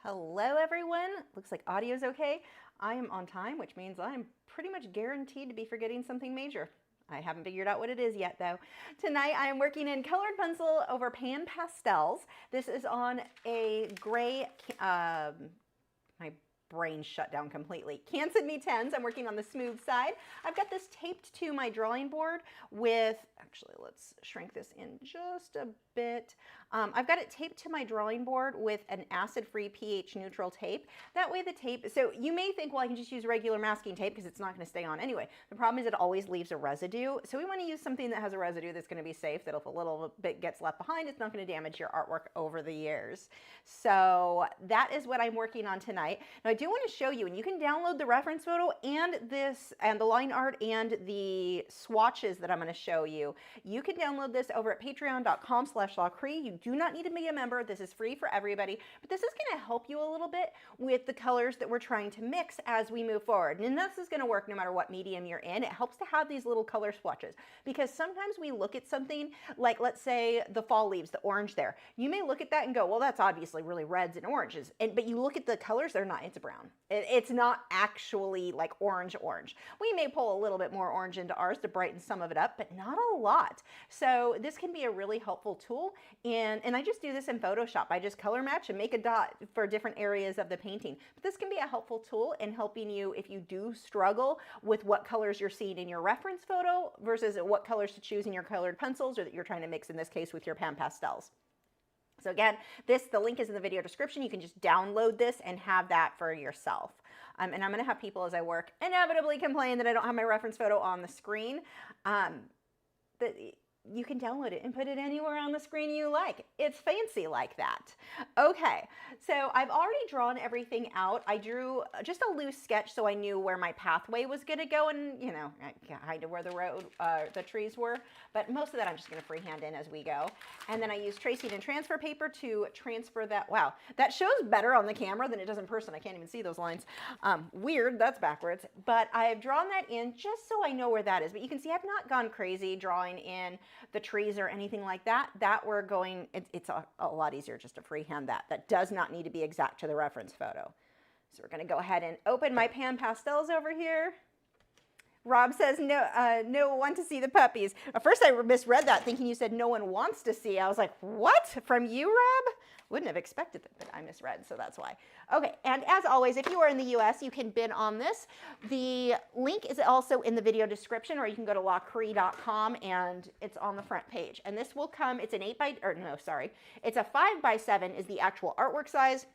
Hello everyone. Looks like audio's okay. I am on time, which means I'm pretty much guaranteed to be forgetting something major. I haven't figured out what it is yet though. Tonight I am working in colored pencil over pan pastels. This is on a gray, my brain shut down completely. Canson MeTens. I'm working on the smooth side. I've got this taped to my drawing board with, actually let's shrink this in just a bit. I've got it taped to my drawing board with an acid-free pH neutral tape. That way the tape, so you may think, well, I can just use regular masking tape because it's not going to stay on anyway. The problem is it always leaves a residue. So we want to use something that has a residue that's going to be safe, that if a little bit gets left behind, it's not going to damage your artwork over the years. So that is what I'm working on tonight. Now I do want to show you, and you can download the reference photo and this, and the line art and the swatches that I'm going to show you. You can download this over at patreon.com/Lachri. You do not need to be a member. This is free for everybody, but this is going to help you a little bit with the colors that we're trying to mix as we move forward. And this is going to work no matter what medium you're in. It helps to have these little color swatches because sometimes we look at something like, let's say the fall leaves, the orange there. You may look at that and go, well, that's obviously really reds and oranges. But you look at the colors, they're not, it's brown. It's not actually like orange. We may pull a little bit more orange into ours to brighten some of it up, but not a lot. So this can be a really helpful tool. And I just do this in Photoshop. I just color match and make a dot for different areas of the painting. But this can be a helpful tool in helping you if you do struggle with what colors you're seeing in your reference photo versus what colors to choose in your colored pencils, or that you're trying to mix in this case with your pan pastels. So again, the link is in the video description. You can just download this and have that for yourself. And I'm going to have people as I work inevitably complain that I don't have my reference photo on the screen. But you can download it and put it anywhere on the screen you like. It's fancy like that. Okay, so I've already drawn everything out. I drew just a loose sketch so I knew where my pathway was going to go, and you know, kind of where the road, the trees were. But most of that I'm just going to freehand in as we go. And then I use tracing and transfer paper to transfer that. Wow, that shows better on the camera than it does in person. I can't even see those lines. Weird, that's backwards. But I've drawn that in just so I know where that is. But you can see I've not gone crazy drawing in the trees or anything like that. That we're going, it's a lot easier just to freehand that. That does not need to be exact to the reference photo. So we're going to go ahead and open my pan pastels over here. Rob says, no one to see the puppies. At first I misread that thinking you said no one wants to see. I was like, what? From you, Rob? Wouldn't have expected that, but I misread, so that's why. Okay, and as always, if you are in the US, you can bid on this. The link is also in the video description, or you can go to lachri.com and it's on the front page. And this will come, it's an 5x7 is the actual artwork size.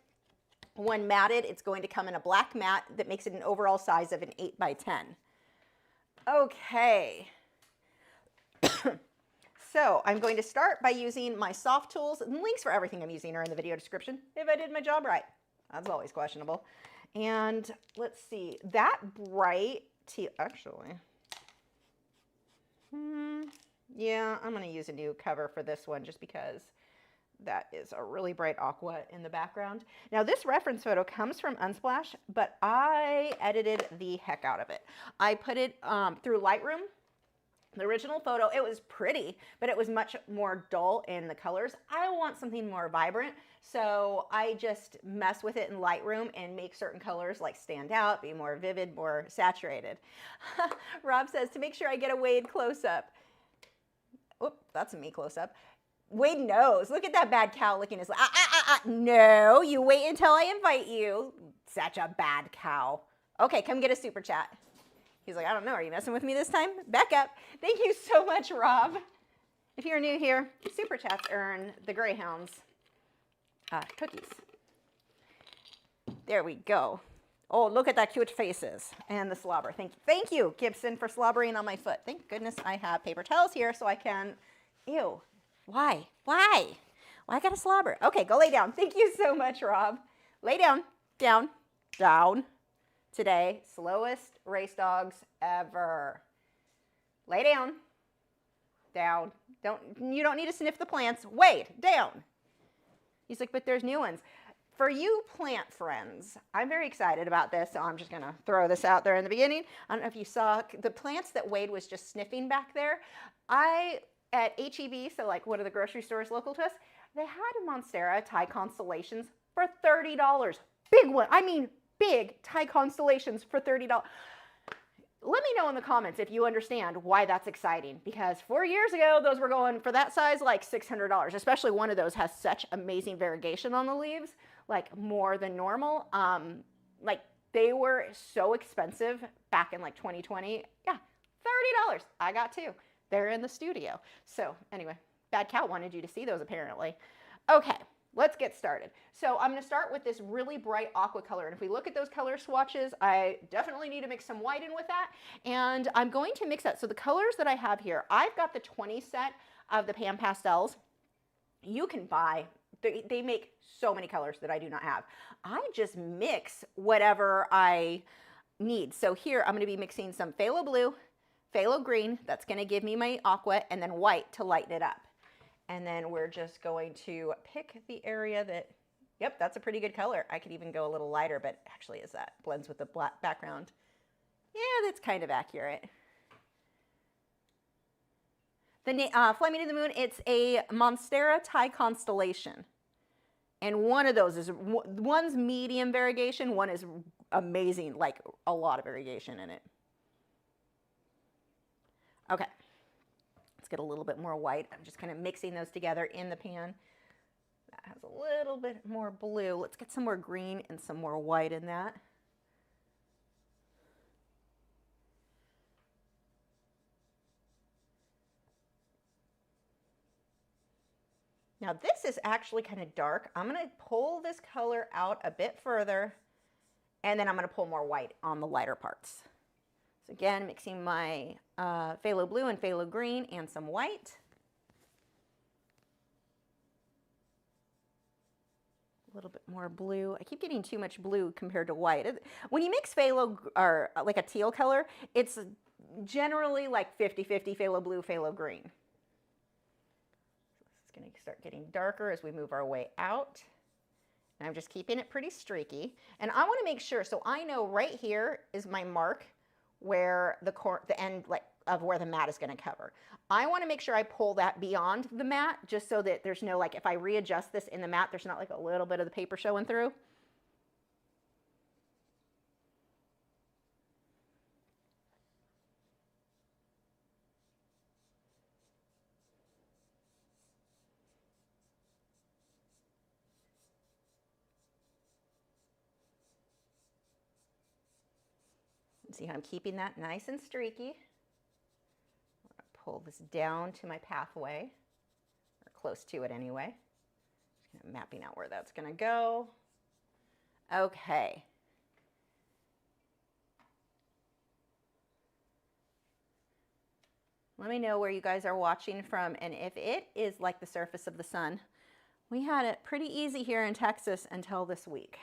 When matted, it's going to come in a black matte that makes it an overall size of an 8x10. Okay. So I'm going to start by using my soft tools, and links for everything I'm using are in the video description if I did my job right. That's always questionable. And let's see, that bright teal, actually, yeah, I'm going to use a new cover for this one just because that is a really bright aqua in the background. Now this reference photo comes from Unsplash, but I edited the heck out of it. I put it through Lightroom. The original photo, it was pretty, but it was much more dull in the colors. I want something more vibrant, so I just mess with it in Lightroom and make certain colors like stand out, be more vivid, more saturated. Rob says, to make sure I get a Wade close-up. Oop, that's a me close-up. Wade knows. Look at that bad cow licking his... No, you wait until I invite you. Such a bad cow. Okay, come get a super chat. He's like, I don't know, are you messing with me this time? Back up. Thank you so much, Rob. If you're new here, super chats earn the Greyhounds cookies. There we go. Oh, look at that cute faces and the slobber. Thank you, Gibson, for slobbering on my foot. Thank goodness I have paper towels here so I can, ew, why? Why I gotta slobber? Okay, go lay down. Thank you so much, Rob. Lay down, down, down. Today, slowest race dogs ever. Lay down, down. You don't need to sniff the plants. Wait, down. He's like, but there's new ones. For you plant friends, I'm very excited about this, so I'm just gonna throw this out there in the beginning. I don't know if you saw the plants that Wade was just sniffing back there. At HEB, so like one of the grocery stores local to us, they had Monstera Thai Constellations for $30. Big one. I mean, big tie constellations for $30. Let me know in the comments if you understand why that's exciting, because 4 years ago, those were going for that size like $600, especially one of those has such amazing variegation on the leaves, like more than normal. Like they were so expensive back in like 2020. Yeah, $30. I got two. They're in the studio. So anyway, Bad Cow wanted you to see those apparently. Okay. Let's get started. So I'm going to start with this really bright aqua color. And if we look at those color swatches, I definitely need to mix some white in with that. And I'm going to mix that. So the colors that I have here, I've got the 20 set of the Pan Pastels. You can buy, they make so many colors that I do not have. I just mix whatever I need. So here I'm going to be mixing some phthalo blue, phthalo green, that's going to give me my aqua, and then white to lighten it up. And then we're just going to pick the area that, yep, that's a pretty good color. I could even go a little lighter, but actually as that blends with the black background. Yeah, that's kind of accurate. The Fly Me to the Moon, it's a Monstera tie constellation. And one of those is, one's medium variegation, one is amazing, like a lot of variegation in it. Okay. Get a little bit more white. I'm just kind of mixing those together in the pan. That has a little bit more blue. Let's get some more green and some more white in that. Now this is actually kind of dark. I'm going to pull this color out a bit further, and then I'm going to pull more white on the lighter parts. So again, mixing my phthalo blue and phthalo green and some white. A little bit more blue. I keep getting too much blue compared to white. When you mix phthalo, or like a teal color, it's generally like 50-50 phthalo blue, phthalo green. This is going to start getting darker as we move our way out. And I'm just keeping it pretty streaky. And I want to make sure, so I know right here is my mark where the end like of where the mat is going to cover. I want to make sure I pull that beyond the mat, just so that there's no, like, if I readjust this in the mat, there's not like a little bit of the paper showing through. See how I'm keeping that nice and streaky. Pull this down to my pathway, or close to it anyway. Just kind of mapping out where that's going to go. Okay. Let me know where you guys are watching from, and if it is like the surface of the sun. We had it pretty easy here in Texas until this week.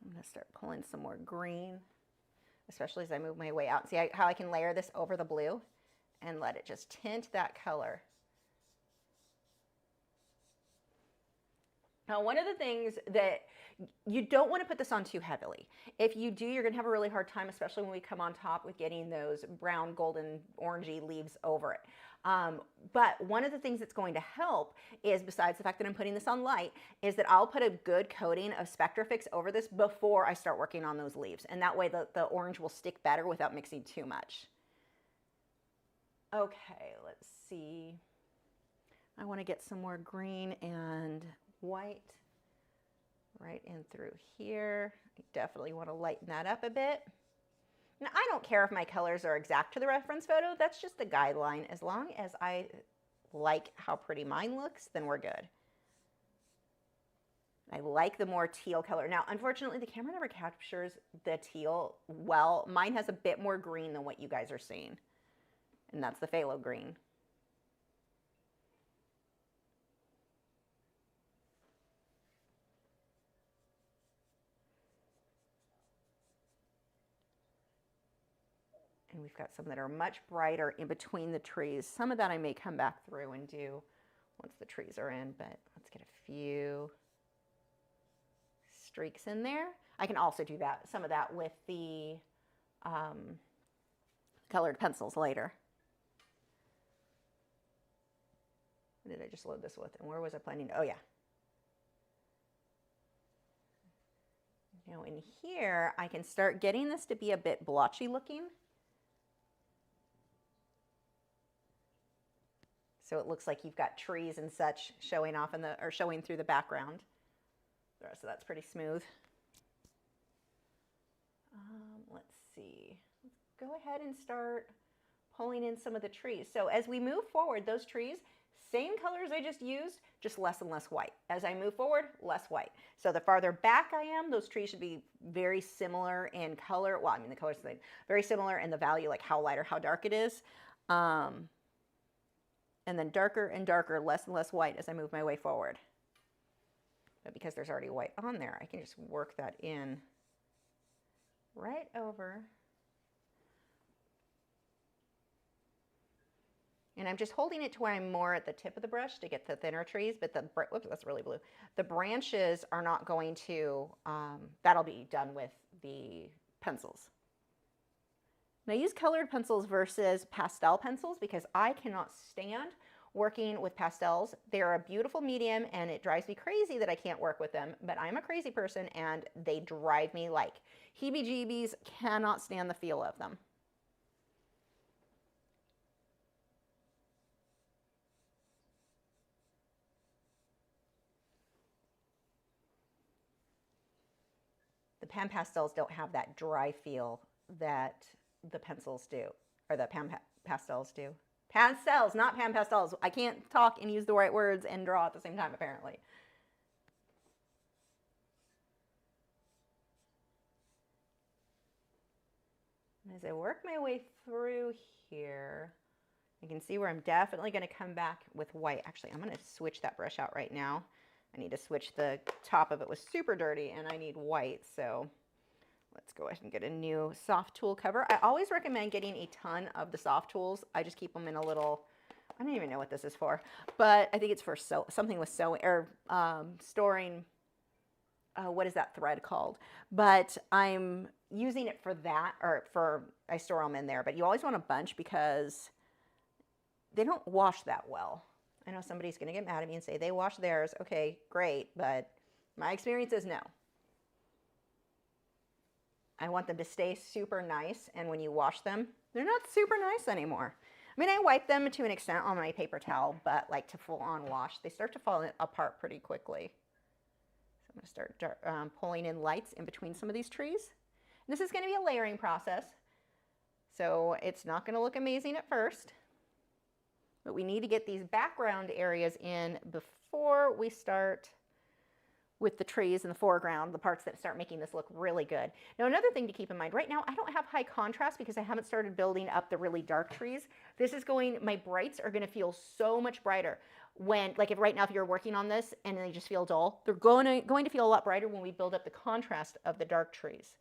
I'm going to start pulling some more green, especially as I move my way out. See how I can layer this over the blue and let it just tint that color. Now, one of the things that you don't want to put this on too heavily. If you do, you're going to have a really hard time, especially when we come on top with getting those brown, golden, orangey leaves over it. But one of the things that's going to help is, besides the fact that I'm putting this on light, is that I'll put a good coating of Spectrafix over this before I start working on those leaves. And that way the orange will stick better without mixing too much. Okay, let's see. I want to get some more green and white right in through here. I definitely want to lighten that up a bit. Now, I don't care if my colors are exact to the reference photo. That's just a guideline. As long as I like how pretty mine looks, then we're good. I like the more teal color. Now, unfortunately, the camera never captures the teal well. Mine has a bit more green than what you guys are seeing, and that's the phthalo green. And we've got some that are much brighter in between the trees. Some of that I may come back through and do once the trees are in, but let's get a few streaks in there. I can also do that, some of that with the colored pencils later. What did I just load this with? And where was I planning to? Oh, yeah. Now in here, I can start getting this to be a bit blotchy looking. So it looks like you've got trees and such showing off in the, or showing through the background. The rest of that's pretty smooth. Let's see. Let's go ahead and start pulling in some of the trees. So as we move forward, those trees, same colors I just used, just less and less white. As I move forward, less white. So the farther back I am, those trees should be very similar in color. Well, I mean, the colors are very similar in the value, like how light or how dark it is. And then darker and darker, less and less white as I move my way forward. But because there's already white on there, I can just work that in right over. And I'm just holding it to where I'm more at the tip of the brush to get the thinner trees, but the, whoops, that's really blue. The branches are not going to, that'll be done with the pencils. And I use colored pencils versus pastel pencils because I cannot stand working with pastels. They're a beautiful medium and it drives me crazy that I can't work with them, but I'm a crazy person and they drive me like heebie-jeebies, cannot stand the feel of them. The pan pastels don't have that dry feel that the pencils do, or the pastels do. Pastels, not pan pastels. I can't talk and use the right words and draw at the same time, apparently. As I work my way through here, you can see where I'm definitely going to come back with white. Actually, I'm going to switch that brush out right now. I need to switch, the top of it was super dirty and I need white, so let's go ahead and get a new soft tool cover. I always recommend getting a ton of the soft tools. I just keep them in a little, I don't even know what this is for, but I think it's for something with sewing or storing, what is that thread called? But I'm using it for that, or for, I store them in there, but you always want a bunch because they don't wash that well. I know somebody's going to get mad at me and say they wash theirs. Okay, great, but my experience is no. I want them to stay super nice, and when you wash them, they're not super nice anymore. I mean, I wipe them to an extent on my paper towel, but like to full on wash, they start to fall apart pretty quickly. So I'm going to start pulling in lights in between some of these trees. And this is going to be a layering process, so it's not going to look amazing at first. But we need to get these background areas in before we start with the trees in the foreground, the parts that start making this look really good. Now, another thing to keep in mind, right now I don't have high contrast because I haven't started building up the really dark trees. This is going, my brights are going to feel so much brighter when, like if right now if you're working on this and they just feel dull, they're going to feel a lot brighter when we build up the contrast of the dark trees.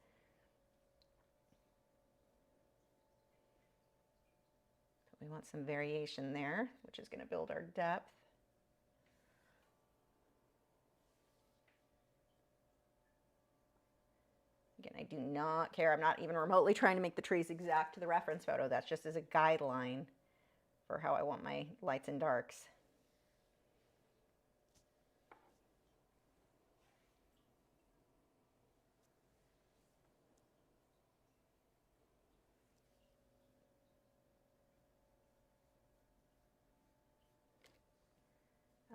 We want some variation there, which is going to build our depth. Again, I do not care. I'm not even remotely trying to make the trees exact to the reference photo. That's just as a guideline for how I want my lights and darks.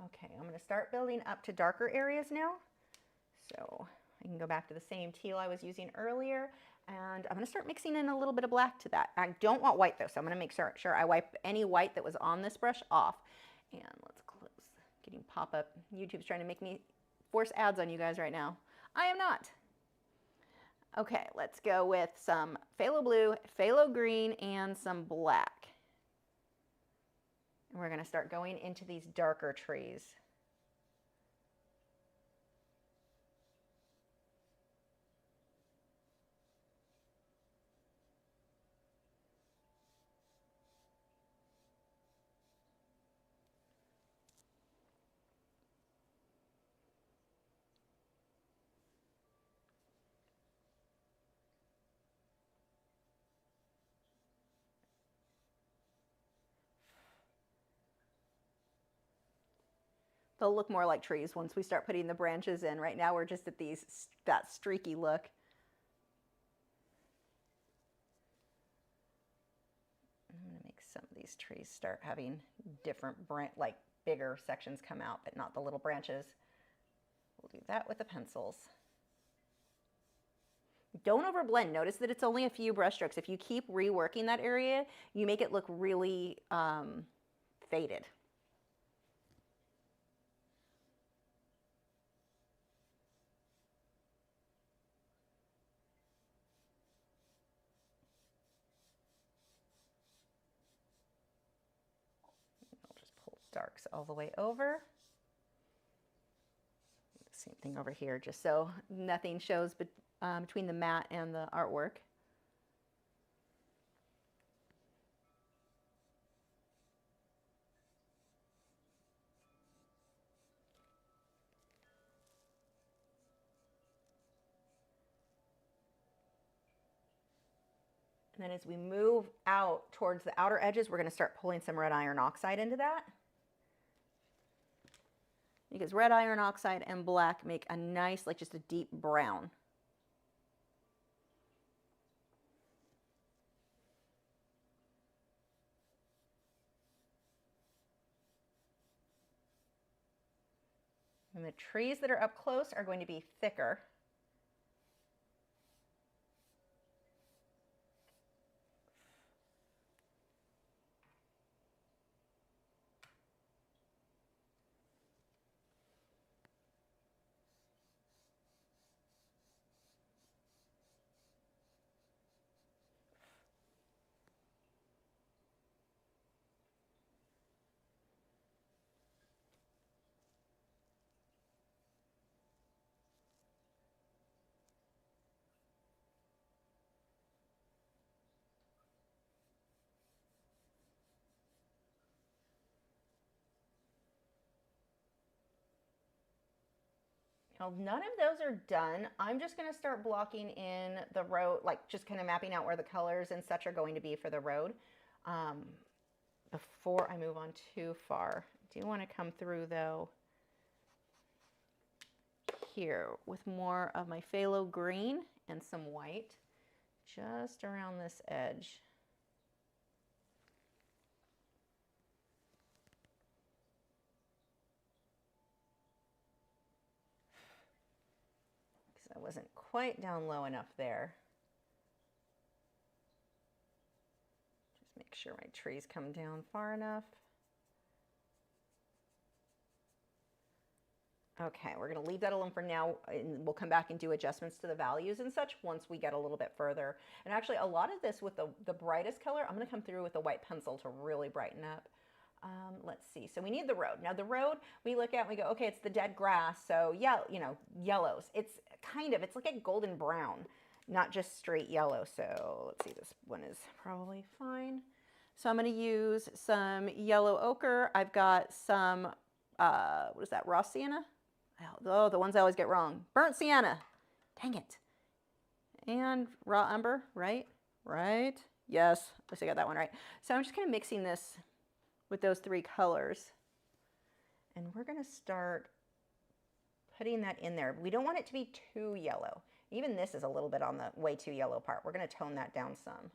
Okay, I'm going to start building up to darker areas now. So I can go back to the same teal I was using earlier, and I'm going to start mixing in a little bit of black to that. I don't want white though, so I'm going to make sure I wipe any white that was on this brush off. And let's close. Getting pop-up. YouTube's trying to make me force ads on you guys right now. I am not. Okay, let's go with some phthalo blue, phthalo green, and some black. And we're going to start going into these darker trees. They'll look more like trees once we start putting the branches in. Right now we're just at that streaky look. I'm going to make some of these trees start having different like bigger sections come out, but not the little branches. We'll do that with the pencils. Don't overblend. Notice that it's only a few brush strokes. If you keep reworking that area, you make it look really faded. I'll just pull darks all the way over. Same thing over here, just so nothing shows between the matte and the artwork. And then as we move out towards the outer edges, we're going to start pulling some red iron oxide into that. Because red iron oxide and black make a nice, like just a deep brown. And the trees that are up close are going to be thicker. Now, none of those are done. I'm just going to start blocking in the road, like just kind of mapping out where the colors and such are going to be for the road. Before I move on too far, I do want to come through though here with more of my phthalo green and some white just around this edge. I wasn't quite down low enough there. Just make sure my trees come down far enough. Okay, we're going to leave that alone for now, and we'll come back and do adjustments to the values and such once we get a little bit further. And actually, a lot of this with the brightest color, I'm going to come through with a white pencil to really brighten up. Let's see. So we need the road. Now the road, we look at and we go, okay, it's the dead grass. So yeah, you know, yellows. It's like a golden brown, not just straight yellow. So let's see, this one is probably fine. So I'm going to use some yellow ochre. I've got some, what is that, raw sienna? Oh, the ones I always get wrong. Burnt sienna. Dang it. And raw umber, right? Right? Yes, at least I got that one right. So I'm just kind of mixing this with those three colors. And we're going to start putting that in there. We don't want it to be too yellow. Even this is a little bit on the way too yellow part. We're going to tone that down some.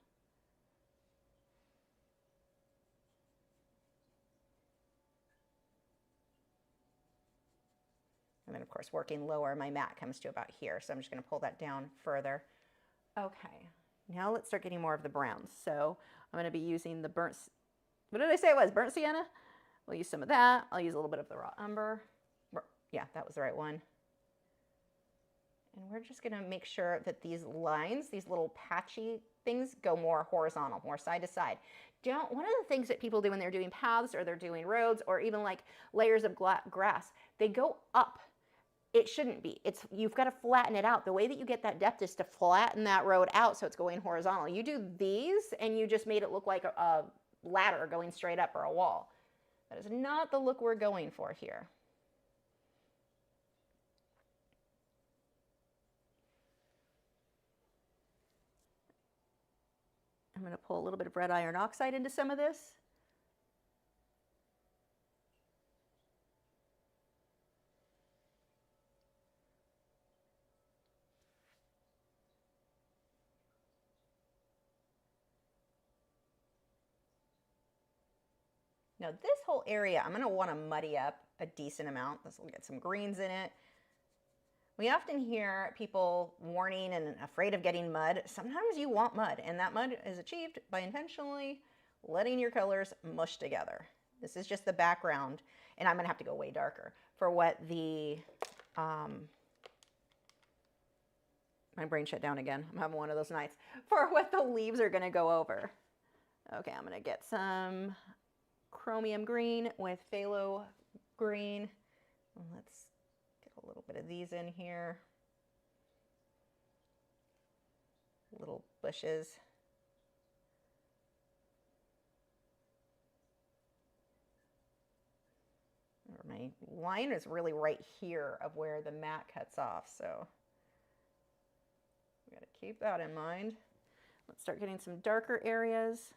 And then of course working lower, my mat comes to about here. So I'm just going to pull that down further. Okay, now let's start getting more of the browns. So I'm going to be using the burnt, what did I say it was? Burnt sienna? We'll use some of that. I'll use a little bit of the raw umber. Yeah, that was the right one. And we're just going to make sure that these lines, these little patchy things, go more horizontal, more side to side. One of the things that people do when they're doing paths or they're doing roads or even like layers of grass, they go up. It shouldn't be. You've got to flatten it out. The way that you get that depth is to flatten that road out so it's going horizontal. You do these and you just made it look like a ladder going straight up or a wall. That is not the look we're going for here. I'm going to pull a little bit of red iron oxide into some of this. Now this whole area, I'm going to want to muddy up a decent amount. This will get some greens in it. We often hear people warning and afraid of getting mud. Sometimes you want mud, and that mud is achieved by intentionally letting your colors mush together. This is just the background, and I'm going to have to go way darker for what the, my brain shut down again. I'm having one of those nights. For what the leaves are going to go over. Okay, I'm going to get some chromium green with phthalo green. Let's get a little bit of these in here. Little bushes. My line is really right here of where the mat cuts off, so we got to keep that in mind. Let's start getting some darker areas.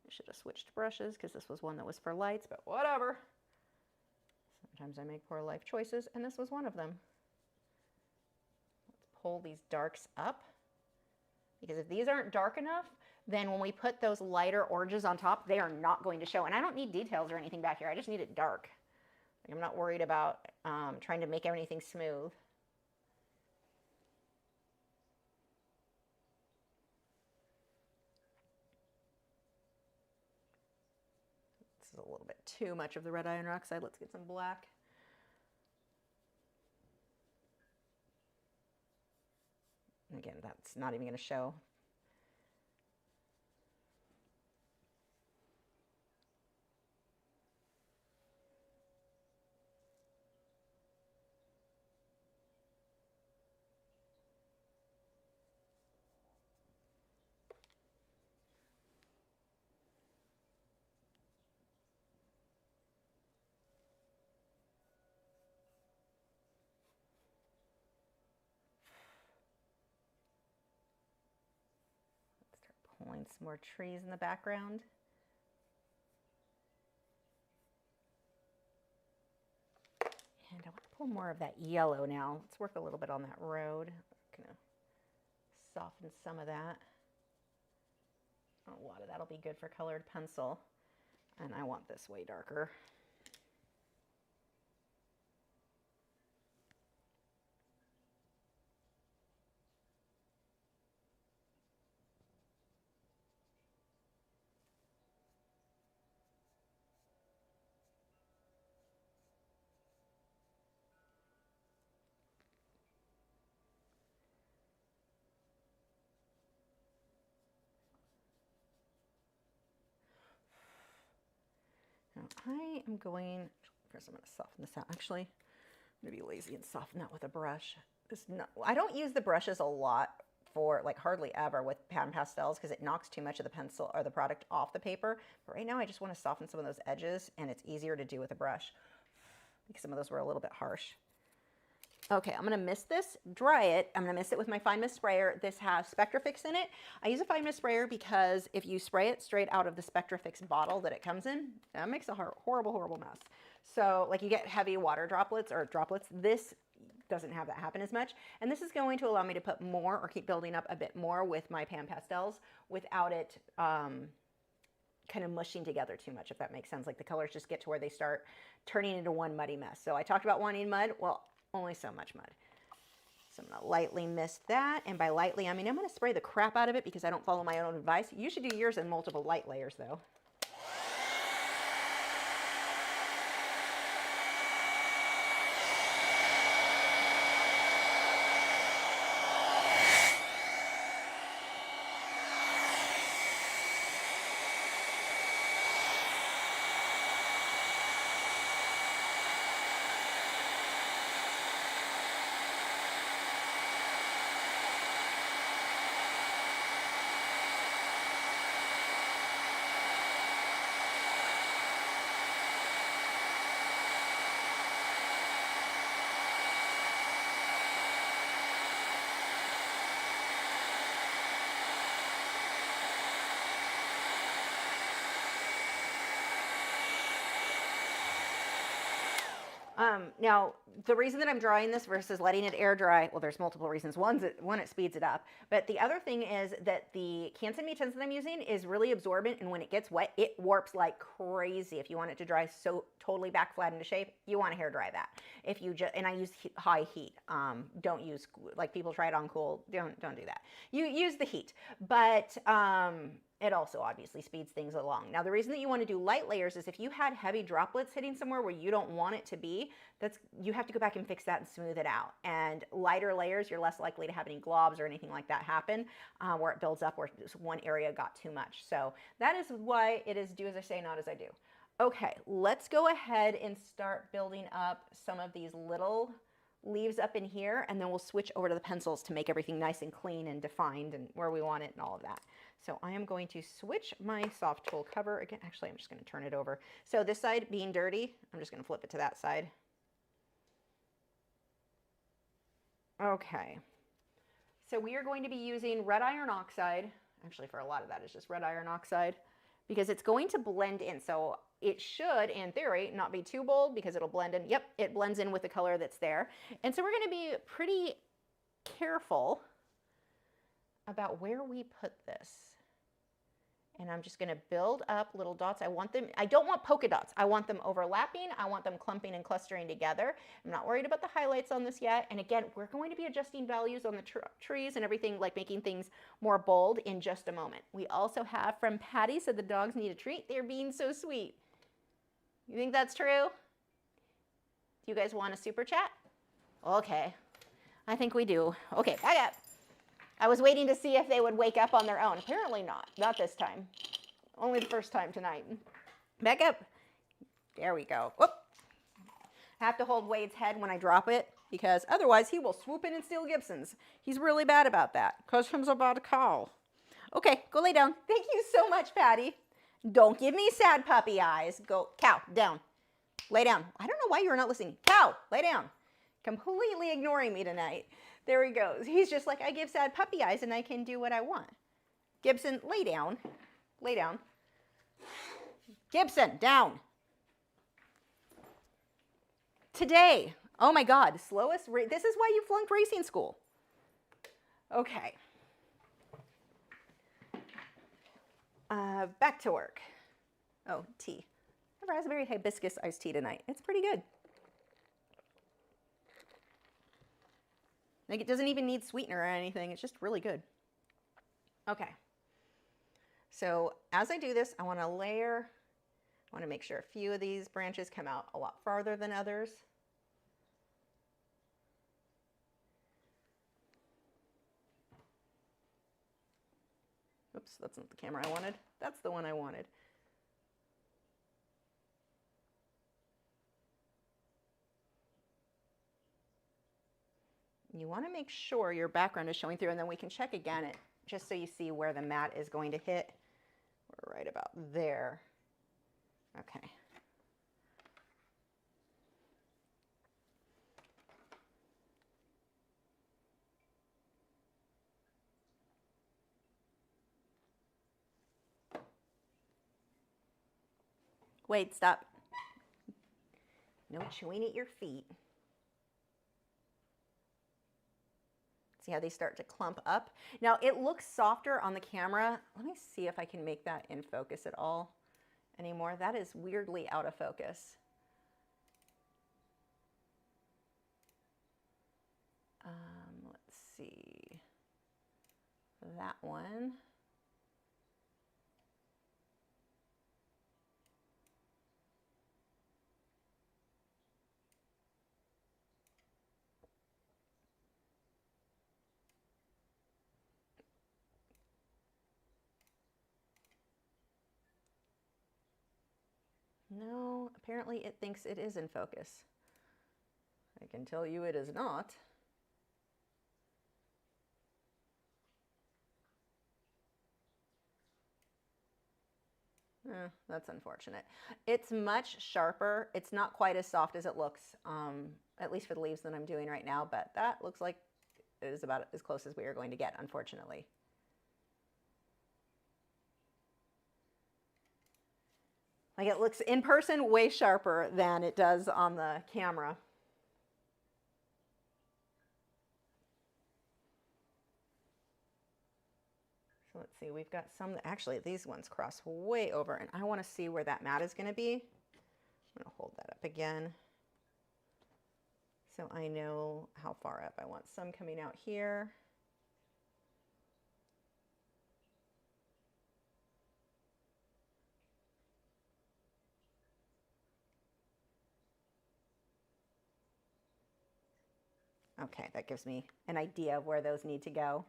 I should have switched brushes because this was one that was for lights, but whatever. Sometimes I make poor life choices, and this was one of them. Let's pull these darks up, because if these aren't dark enough, then when we put those lighter oranges on top, they are not going to show. And I don't need details or anything back here. I just need it dark. I'm not worried about trying to make everything smooth. This is a little bit too much of the red iron oxide. Let's get some black. And again, that's not even going to show. Pulling some more trees in the background. And I want to pull more of that yellow now. Let's work a little bit on that road. I'm going to soften some of that. A lot of that'll be good for colored pencil. And I want this way darker. I am going, first I'm going to soften this out. Actually, I'm going to be lazy and soften that with a brush. I don't use the brushes a lot for, like, hardly ever with pan pastels because it knocks too much of the pencil or the product off the paper. But right now I just want to soften some of those edges, and it's easier to do with a brush because some of those were a little bit harsh. Okay, I'm going to mist this, dry it. I'm going to mist it with my fine mist sprayer. This has Spectrafix in it. I use a fine mist sprayer because if you spray it straight out of the Spectrafix bottle that it comes in, that makes a horrible, horrible mess. So, like, you get heavy water droplets or droplets. This doesn't have that happen as much. And this is going to allow me to put more or keep building up a bit more with my pan pastels without it kind of mushing together too much, if that makes sense. Like, the colors just get to where they start turning into one muddy mess. So I talked about wanting mud. Well, only so much mud. So I'm going to lightly mist that. And by lightly, I mean I'm going to spray the crap out of it because I don't follow my own advice. You should do yours in multiple light layers, though. Now, the reason that I'm drying this versus letting it air dry, well, there's multiple reasons. One, it speeds it up. But the other thing is that the Canson MeTense that I'm using is really absorbent, and when it gets wet, it warps like crazy. If you want it to dry so totally back flat into shape, you want to hair dry that. If you just, and I use high heat. Don't use, like people try it on cool. Don't do that. You use the heat. But it also obviously speeds things along. Now, the reason that you want to do light layers is if you had heavy droplets hitting somewhere where you don't want it to be, you have to go back and fix that and smooth it out. And lighter layers, you're less likely to have any globs or anything like that happen where it builds up, where one area got too much. So that is why it is do as I say, not as I do. Okay, let's go ahead and start building up some of these little leaves up in here, and then we'll switch over to the pencils to make everything nice and clean and defined and where we want it and all of that. So I am going to switch my soft tool cover again. Actually, I'm just going to turn it over. So this side being dirty, I'm just going to flip it to that side. Okay. So we are going to be using red iron oxide. Actually, for a lot of that, it's just red iron oxide because it's going to blend in. So it should, in theory, not be too bold because it'll blend in. Yep, it blends in with the color that's there. And so we're going to be pretty careful about where we put this. And I'm just going to build up little dots. I don't want polka dots. I want them overlapping. I want them clumping and clustering together. I'm not worried about the highlights on this yet. And again, we're going to be adjusting values on the trees and everything, like making things more bold in just a moment. We also have from Patty said the dogs need a treat. They're being so sweet. You think that's true? Do you guys want a super chat? Okay. I think we do. Okay, back up. I was waiting to see if they would wake up on their own. Apparently not. Not this time. Only the first time tonight. Back up. There we go. Whoop. I have to hold Wade's head when I drop it because otherwise he will swoop in and steal Gibson's. He's really bad about that because he's about a cow. Okay, go lay down. Thank you so much, Patty. Don't give me sad puppy eyes. Go, cow, down. Lay down. I don't know why you're not listening. Cow, lay down. Completely ignoring me tonight. There he goes. He's just like, I give sad puppy eyes and I can do what I want. Gibson, lay down. Lay down. Gibson, down. Today, oh my God, slowest rate. This is why you flunked racing school. Okay. Back to work. Oh, tea. I have raspberry hibiscus iced tea tonight. It's pretty good. Like, it doesn't even need sweetener or anything. It's just really good. Okay. So as I do this, I want to layer. I want to make sure a few of these branches come out a lot farther than others. Oops, that's not the camera I wanted. That's the one I wanted. You want to make sure your background is showing through, and then we can check again it just so you see where the mat is going to hit. We're right about there. Okay. Wait, stop. No chewing at your feet. See how they start to clump up? Now it looks softer on the camera. Let me see if I can make that in focus at all anymore. That is weirdly out of focus. Let's see. That one. No, apparently it thinks it is in focus. I can tell you it is not. That's unfortunate. It's much sharper. It's not quite as soft as it looks, at least for the leaves that I'm doing right now, but that looks like it is about as close as we are going to get, unfortunately. Like it looks in person way sharper than it does on the camera. So let's see, we've got some that actually these ones cross way over, and I want to see where that mat is going to be. I'm going to hold that up again so I know how far up. I want some coming out here. Okay, that gives me an idea of where those need to go.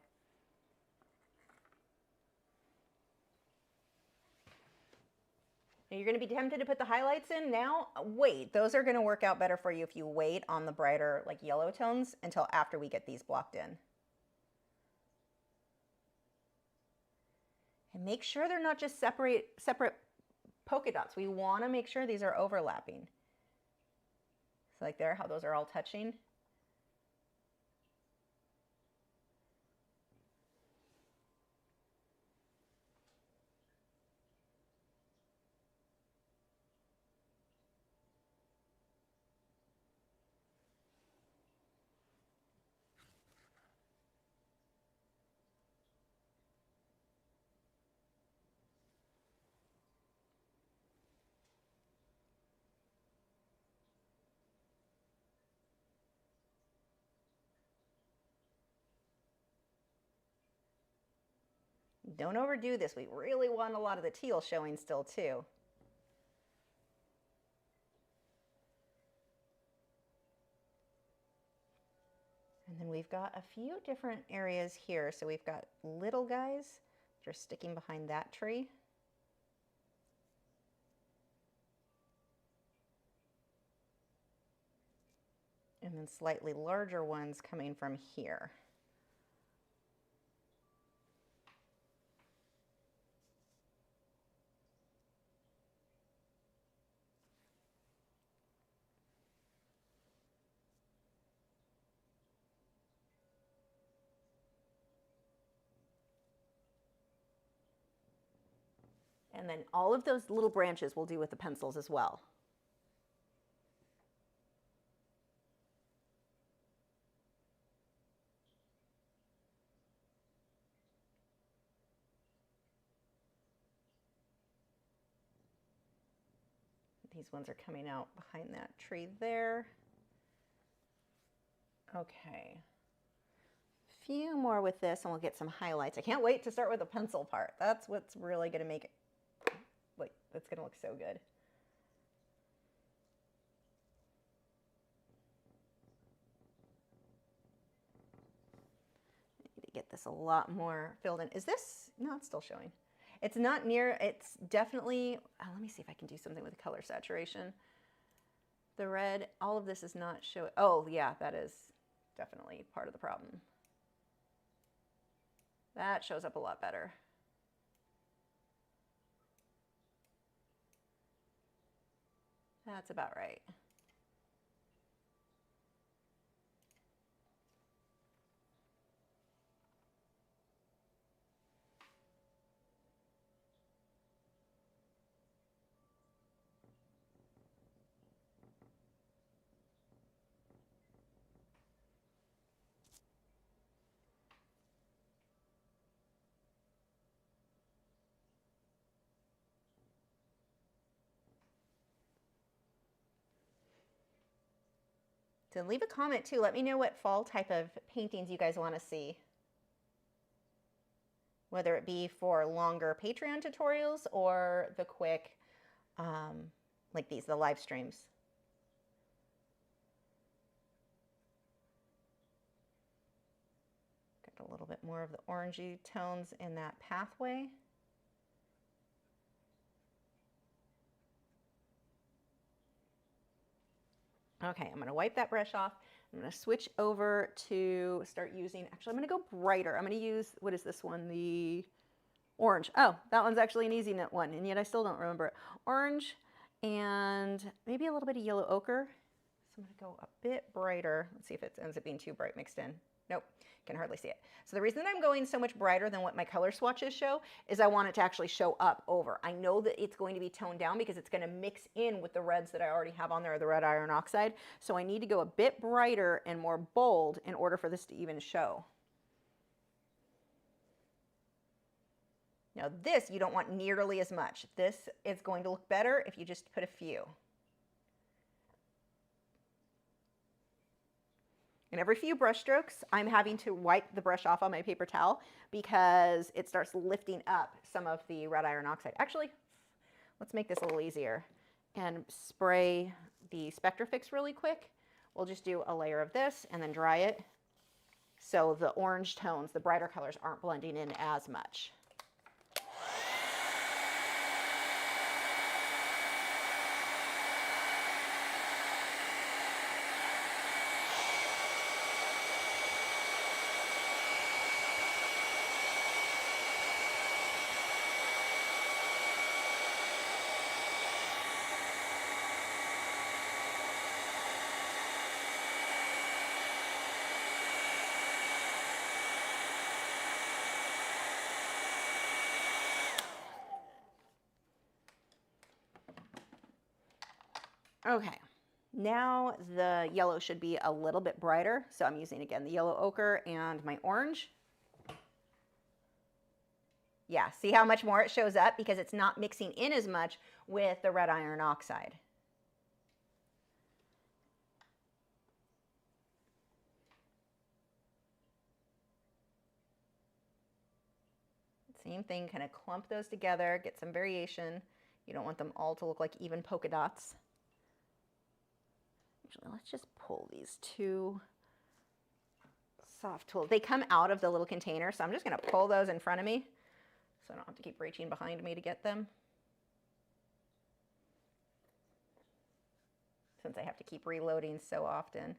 You're going to be tempted to put the highlights in now. Wait, those are going to work out better for you if you wait on the brighter like yellow tones until after we get these blocked in. And make sure they're not just separate polka dots. We want to make sure these are overlapping. So like there, how those are all touching. Don't overdo this. We really want a lot of the teal showing still too. And then we've got a few different areas here. So we've got little guys that are sticking behind that tree. And then slightly larger ones coming from here. And then all of those little branches we'll do with the pencils as well. These ones are coming out behind that tree there. Okay. A few more with this and we'll get some highlights. I can't wait to start with the pencil part. That's what's really going to make it, like, that's going to look so good. I need to get this a lot more filled in. Is this, no, it's still showing. It's not near, it's definitely, let me see if I can do something with the color saturation. The red, all of this is not showing. Oh yeah, that is definitely part of the problem. That shows up a lot better. That's about right. So leave a comment too. Let me know what fall type of paintings you guys want to see. Whether it be for longer Patreon tutorials or the quick, like these, the live streams. Got a little bit more of the orangey tones in that pathway. Okay, I'm going to wipe that brush off. I'm going to switch over to start using, actually I'm going to go brighter. I'm going to use, what is this one? The orange. Oh, that one's actually an easy one, and yet I still don't remember it. Orange and maybe a little bit of yellow ochre. So I'm going to go a bit brighter. Let's see if it ends up being too bright mixed in. Nope, can hardly see it. So the reason that I'm going so much brighter than what my color swatches show is I want it to actually show up over. I know that it's going to be toned down because it's going to mix in with the reds that I already have on there, the red iron oxide. So I need to go a bit brighter and more bold in order for this to even show. Now this, you don't want nearly as much. This is going to look better if you just put a few. And every few brush strokes, I'm having to wipe the brush off on my paper towel because it starts lifting up some of the red iron oxide. Actually, let's make this a little easier and spray the Spectrafix really quick. We'll just do a layer of this and then dry it so the orange tones, the brighter colors, aren't blending in as much. Okay, now the yellow should be a little bit brighter. So I'm using, again, the yellow ochre and my orange. Yeah, see how much more it shows up because it's not mixing in as much with the red iron oxide. Same thing, kind of clump those together, get some variation. You don't want them all to look like even polka dots. Actually, let's just pull these two soft tools. They come out of the little container, so I'm just going to pull those in front of me so I don't have to keep reaching behind me to get them, since I have to keep reloading so often.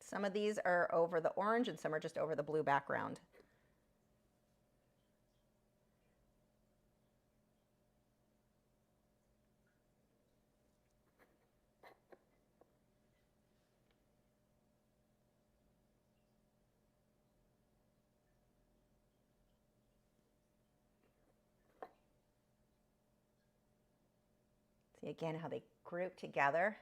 Some of these are over the orange and some are just over the blue background. See again how they group together.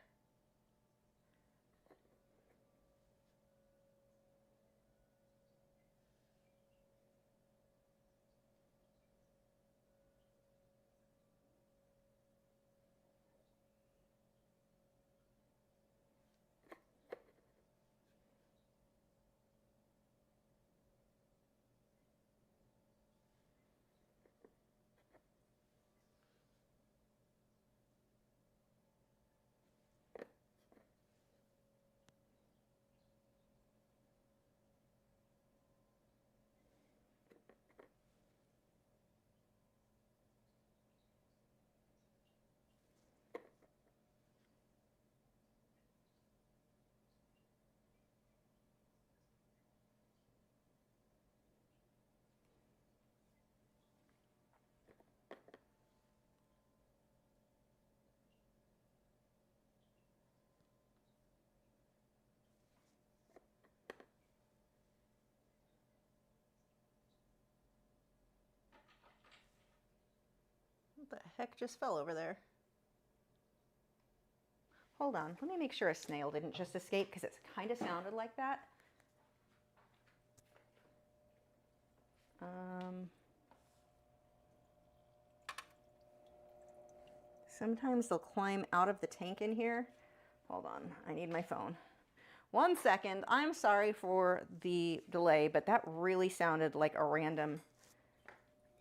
What the heck just fell over there? Hold on, let me make sure a snail didn't just escape because it kind of sounded like that. Sometimes they'll climb out of the tank in here. Hold on, I need my phone. 1 second, I'm sorry for the delay, but that really sounded like a random,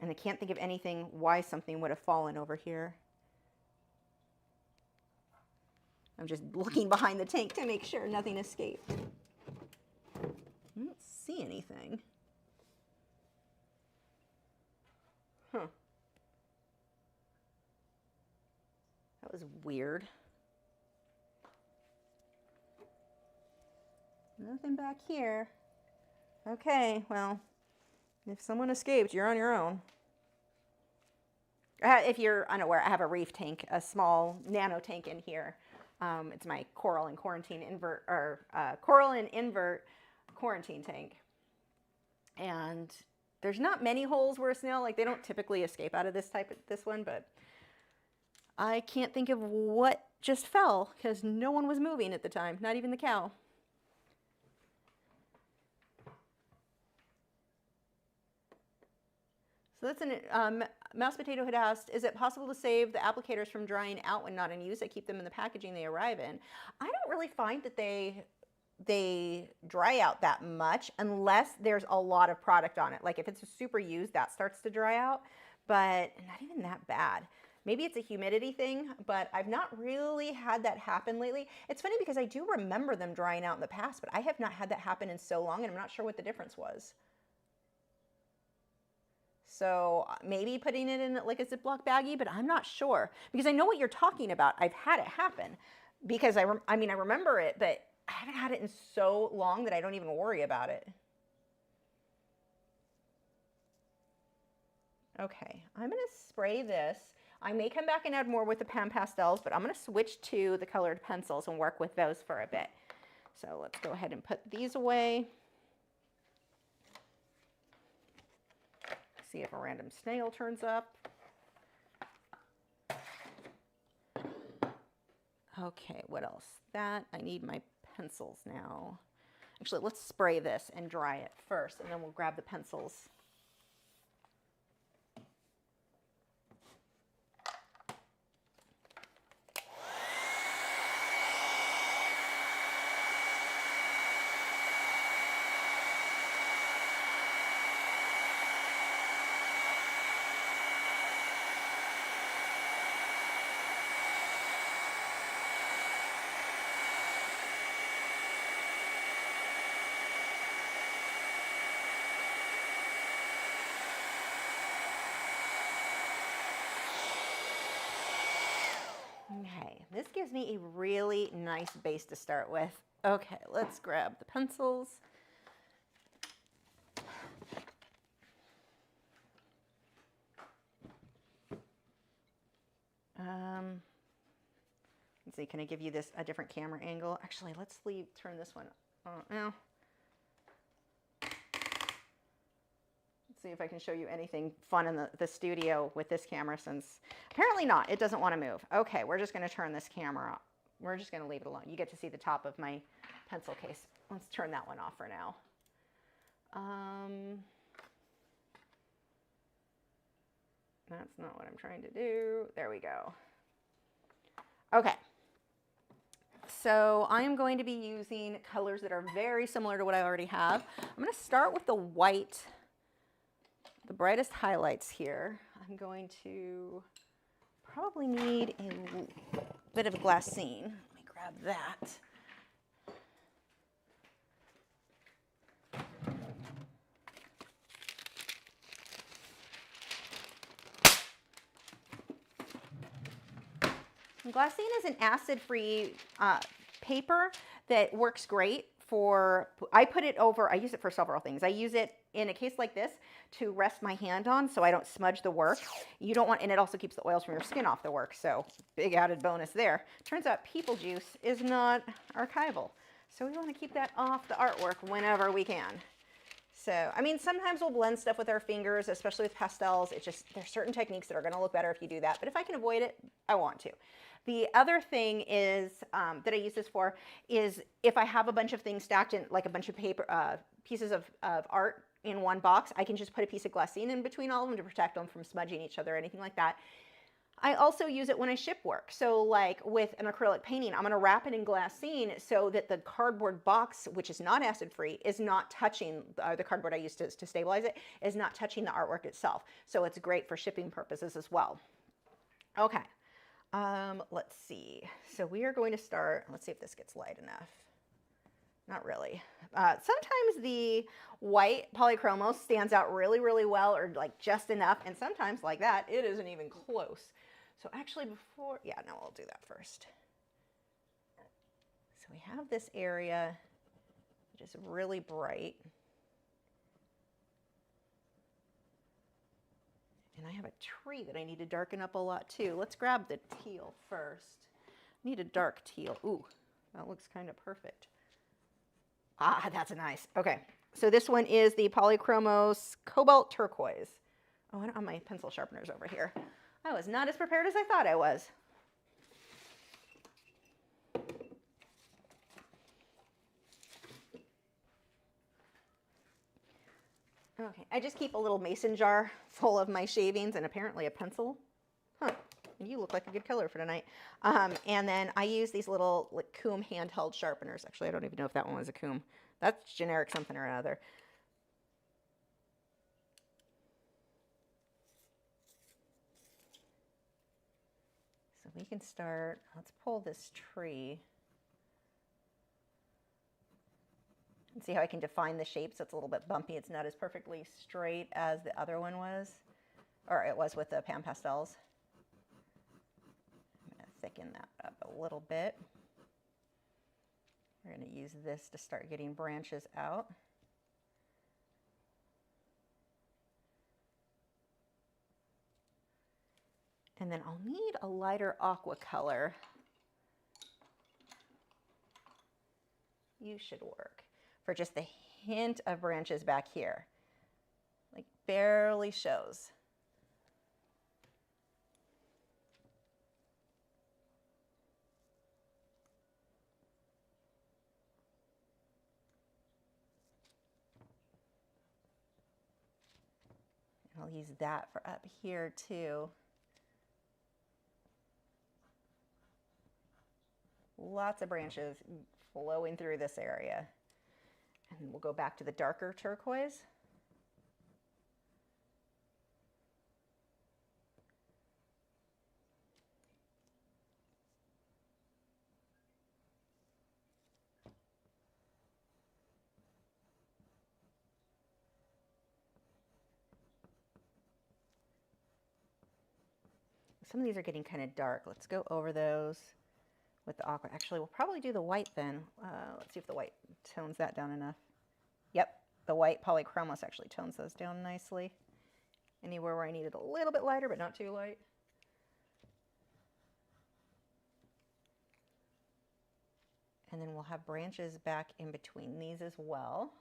and I can't think of anything why something would have fallen over here. I'm just looking behind the tank to make sure nothing escaped. I don't see anything. Huh. That was weird. Nothing back here. Okay, well, if someone escaped, you're on your own. If you're unaware, I have a reef tank, a small nano tank in here. It's my coral and invert quarantine tank. And there's not many holes where a snail, like they don't typically escape out of this one, but I can't think of what just fell because no one was moving at the time, not even the cow. So that's Mouse Potato had asked, is it possible to save the applicators from drying out when not in use? I keep them in the packaging they arrive in. I don't really find that they dry out that much unless there's a lot of product on it. Like if it's super used, that starts to dry out, but not even that bad. Maybe it's a humidity thing, but I've not really had that happen lately. It's funny because I do remember them drying out in the past, but I have not had that happen in so long, and I'm not sure what the difference was. So maybe putting it in like a Ziploc baggie, but I'm not sure because I know what you're talking about. I've had it happen because I remember it, but I haven't had it in so long that I don't even worry about it. Okay, I'm gonna spray this. I may come back and add more with the pastels, but I'm gonna switch to the colored pencils and work with those for a bit. So let's go ahead and put these away. See if a random snail turns up. Okay, what else? That, I need my pencils now. Actually, let's spray this and dry it first, and then we'll grab the pencils. Okay, this gives me a really nice base to start with. Okay, let's grab the pencils. Let's see, can I give you this a different camera angle? Actually, let's turn this one on now. Let's see if I can show you anything fun in the studio with this camera, since apparently not, it doesn't want to move. Okay, we're just going to turn this camera off. We're just going to leave it alone. You get to see the top of my pencil case. Let's turn that one off for now. That's not what I'm trying to do. There we go. Okay. So I am going to be using colors that are very similar to what I already have. I'm going to start with the white, the brightest highlights here. I'm going to probably need a bit of glassine. Let me grab that. Glassine is an acid-free paper that works great for, I put it over, I use it for several things. I use it in a case like this to rest my hand on so I don't smudge the work. You don't want, and it also keeps the oils from your skin off the work, so big added bonus there. Turns out people juice is not archival, so we want to keep that off the artwork whenever we can. So, I mean, sometimes we'll blend stuff with our fingers, especially with pastels. It's just, there's certain techniques that are going to look better if you do that, but if I can avoid it, I want to. The other thing is, that I use this for, is if I have a bunch of things stacked in, like a bunch of paper, pieces of art in one box, I can just put a piece of glassine in between all of them to protect them from smudging each other or anything like that. I also use it when I ship work. So like with an acrylic painting, I'm going to wrap it in glassine so that the cardboard box, which is not acid-free, is not touching, the cardboard I use to stabilize it, is not touching the artwork itself. So it's great for shipping purposes as well. Okay. Let's see. So we are going to start, let's see if this gets light enough. Not really. Sometimes the white polychromos stands out really, really well, or like just enough. And sometimes like that, it isn't even close. So actually before, yeah, no, I'll do that first. So we have this area which is really bright. And I have a tree that I need to darken up a lot too. Let's grab the teal first. Need a dark teal. Ooh, that looks kind of perfect. Ah, that's nice. Okay, so this one is the Polychromos Cobalt Turquoise. Oh, I don't have my pencil sharpeners over here. I was not as prepared as I thought I was. Okay, I just keep a little mason jar full of my shavings and apparently a pencil. Huh, and you look like a good color for tonight. And then I use these little like Coom handheld sharpeners. Actually, I don't even know if that one was a Coom. That's generic something or another. So we can start, let's pull this tree. And see how I can define the shape so it's a little bit bumpy. It's not as perfectly straight as the other one was, or it was with the Pan Pastels. I'm going to thicken that up a little bit. We're going to use this to start getting branches out. And then I'll need a lighter aqua color. You should work for just the hint of branches back here. Like barely shows. And I'll use that for up here too. Lots of branches flowing through this area. And we'll go back to the darker turquoise. Some of these are getting kind of dark. Let's go over those with the aqua. Actually, we'll probably do the white then. Let's see if the white tones that down enough. Yep, the white Polychromos actually tones those down nicely. Anywhere where I need it a little bit lighter, but not too light. And then we'll have branches back in between these as well.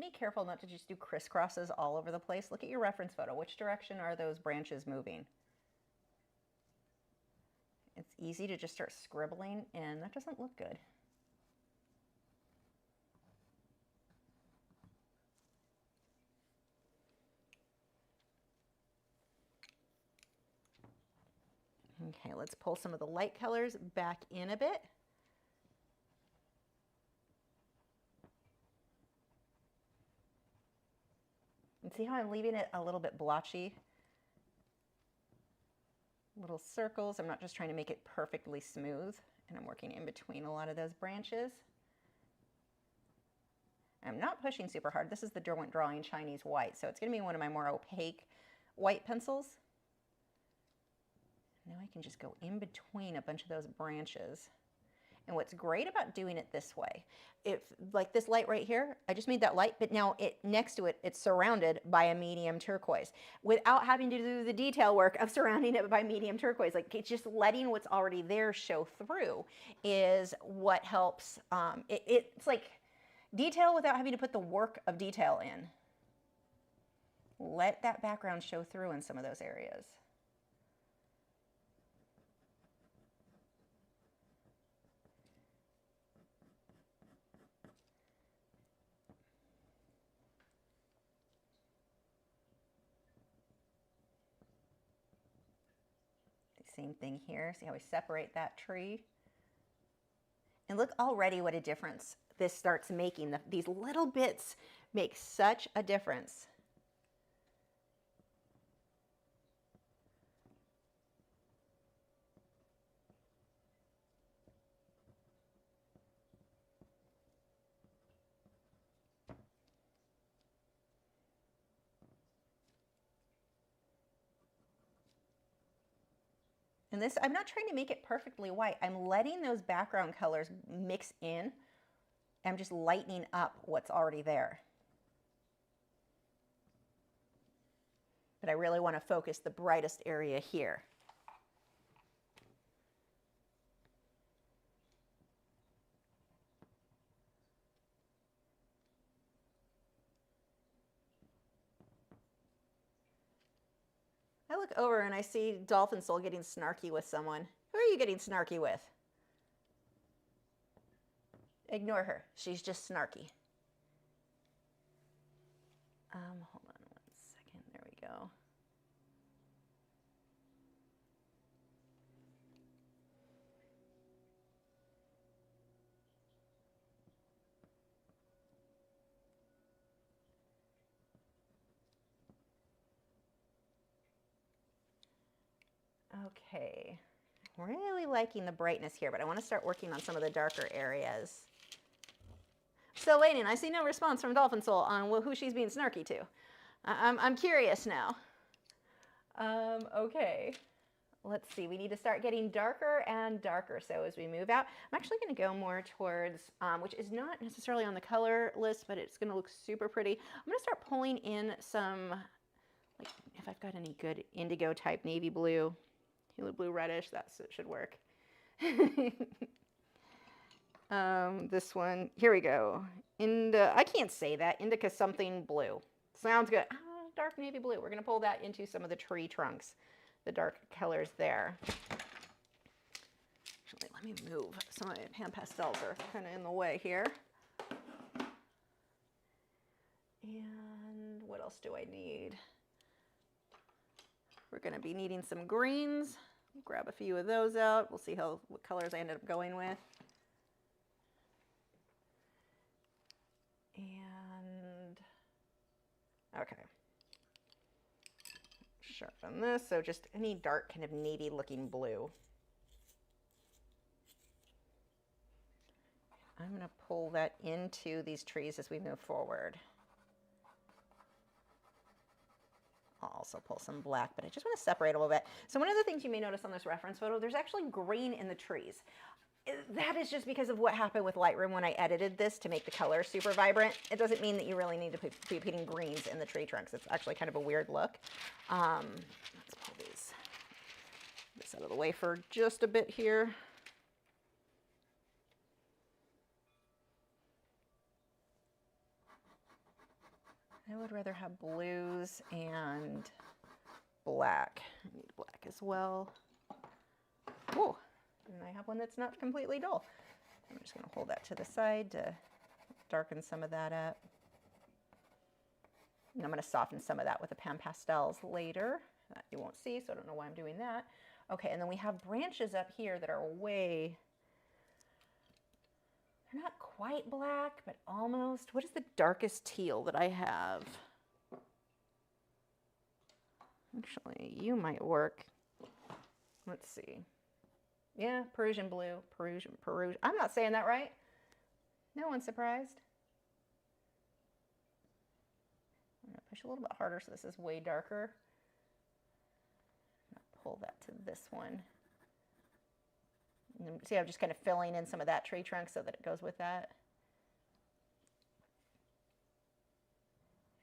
Be careful not to just do crisscrosses all over the place. Look at your reference photo. Which direction are those branches moving? It's easy to just start scribbling, and that doesn't look good. Okay, let's pull some of the light colors back in a bit. And see how I'm leaving it a little bit blotchy? Little circles. I'm not just trying to make it perfectly smooth, and I'm working in between a lot of those branches. I'm not pushing super hard. This is the Derwent Drawing Chinese White, so it's going to be one of my more opaque white pencils. Now I can just go in between a bunch of those branches. And what's great about doing it this way, if like this light right here, I just made that light, but now next to it, it's surrounded by a medium turquoise without having to do the detail work of surrounding it by medium turquoise. Like it's just letting what's already there show through is what helps. It's like detail without having to put the work of detail in. Let that background show through in some of those areas. Same thing here. See how we separate that tree? And look already what a difference this starts making. These little bits make such a difference. And this, I'm not trying to make it perfectly white. I'm letting those background colors mix in. I'm just lightening up what's already there. But I really want to focus the brightest area here. I look over and I see Dolphin Soul getting snarky with someone. Who are you getting snarky with? Ignore her. She's just snarky. Hold on 1 second. There we go. Okay, really liking the brightness here, but I want to start working on some of the darker areas. Still waiting. I see no response from Dolphin Soul on who she's being snarky to. I'm curious now. Okay, let's see. We need to start getting darker and darker. So as we move out, I'm actually going to go more towards, which is not necessarily on the color list, but it's going to look super pretty. I'm going to start pulling in some, like if I've got any good indigo type navy blue. Blue reddish, that should work. This one, here we go. I can't say that. Indica something blue. Sounds good. Dark navy blue. We're going to pull that into some of the tree trunks, the dark colors there. Actually, let me move. Some of my pan pastels are kind of in the way here. And what else do I need? We're going to be needing some greens. Grab a few of those out. We'll see what colors I ended up going with. And okay. Sharpen this. So just any dark kind of navy looking blue. I'm going to pull that into these trees as we move forward. I'll also pull some black, but I just want to separate a little bit. So one of the things you may notice on this reference photo, there's actually green in the trees. That is just because of what happened with Lightroom when I edited this to make the color super vibrant. It doesn't mean that you really need to be putting greens in the tree trunks. It's actually kind of a weird look. Let's pull this out of the way for just a bit here. I would rather have blues and black. I need black as well. Whoa, and I have one that's not completely dull. I'm just going to hold that to the side to darken some of that up. And I'm going to soften some of that with the pan pastels later. That you won't see, so I don't know why I'm doing that. Okay, and then we have branches up here that are way... They're not quite black, but almost. What is the darkest teal that I have? Actually, you might work. Let's see. Yeah, Perusian blue, Perusian. I'm not saying that right. No one's surprised. I'm going to push a little bit harder so this is way darker. I'm going to pull that to this one. And see, I'm just kind of filling in some of that tree trunk so that it goes with that.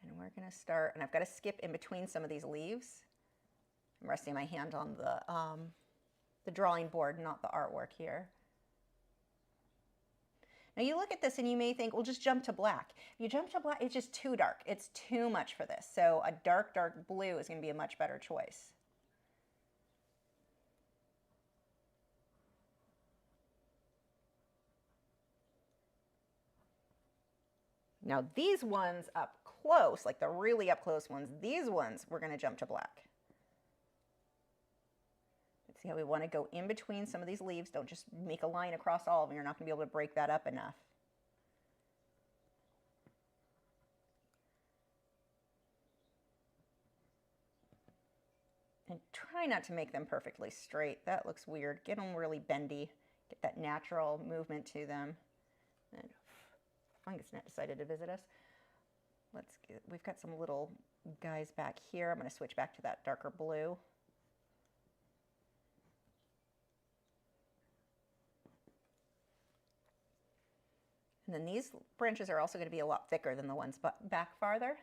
And we're going to start, and I've got to skip in between some of these leaves. I'm resting my hand on the drawing board, not the artwork here. Now you look at this and you may think, well, just jump to black. If you jump to black, it's just too dark. It's too much for this. So a dark, dark blue is going to be a much better choice. Now these ones up close, like the really up close ones, these ones, we're going to jump to black. See how we want to go in between some of these leaves. Don't just make a line across all of them. You're not going to be able to break that up enough. And try not to make them perfectly straight. That looks weird. Get them really bendy. Get that natural movement to them. And Fungus Net decided to visit us. We've got some little guys back here. I'm going to switch back to that darker blue. And then these branches are also going to be a lot thicker than the ones back farther.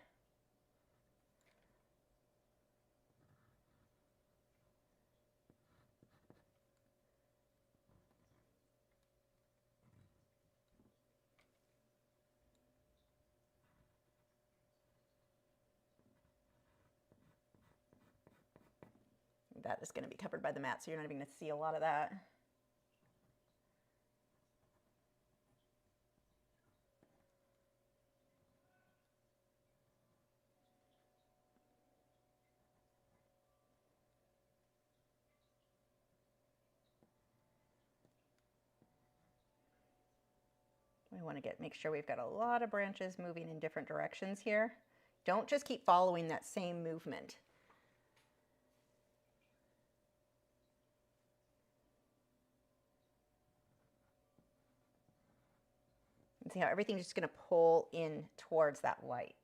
That is going to be covered by the mat, so you're not even going to see a lot of that. We want to make sure we've got a lot of branches moving in different directions here. Don't just keep following that same movement. And see how everything's just going to pull in towards that light.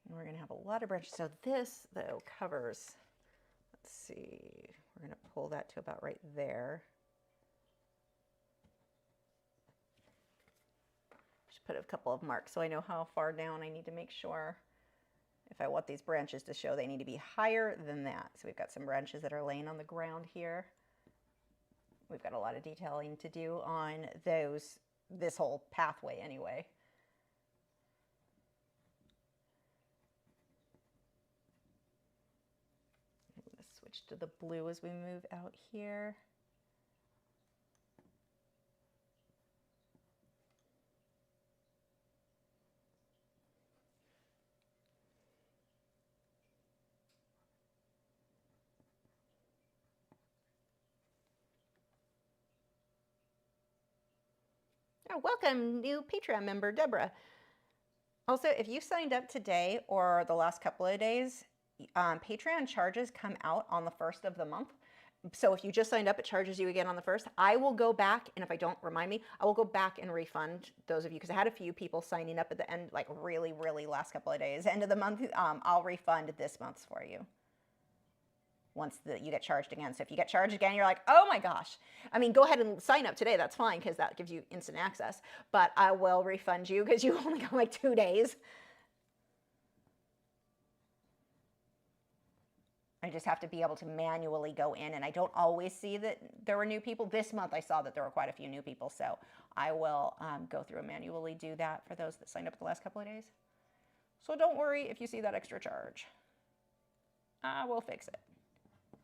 And we're going to have a lot of branches. So this, though, covers, let's see, we're going to pull that to about right there. Just put a couple of marks so I know how far down I need to make sure. If I want these branches to show, they need to be higher than that. So we've got some branches that are laying on the ground here. We've got a lot of detailing to do on those, this whole pathway anyway. I'm going to switch to the blue as we move out here. Oh, welcome, new Patreon member, Deborah. Also, if you signed up today or the last couple of days, Patreon charges come out on the 1st of the month. So if you just signed up, it charges you again on the 1st. I will go back, and if I don't, remind me, I will go back and refund those of you, because I had a few people signing up at the end, like really last couple of days. End of the month, I'll refund this month's for you once you get charged again. So if you get charged again, you're like, oh my gosh. I mean, go ahead and sign up today. That's fine, because that gives you instant access. But I will refund you because you only got like 2 days. I just have to be able to manually go in, and I don't always see that there were new people. This month I saw that there were quite a few new people, so I will go through and manually do that for those that signed up the last couple of days. So don't worry if you see that extra charge. I will fix it.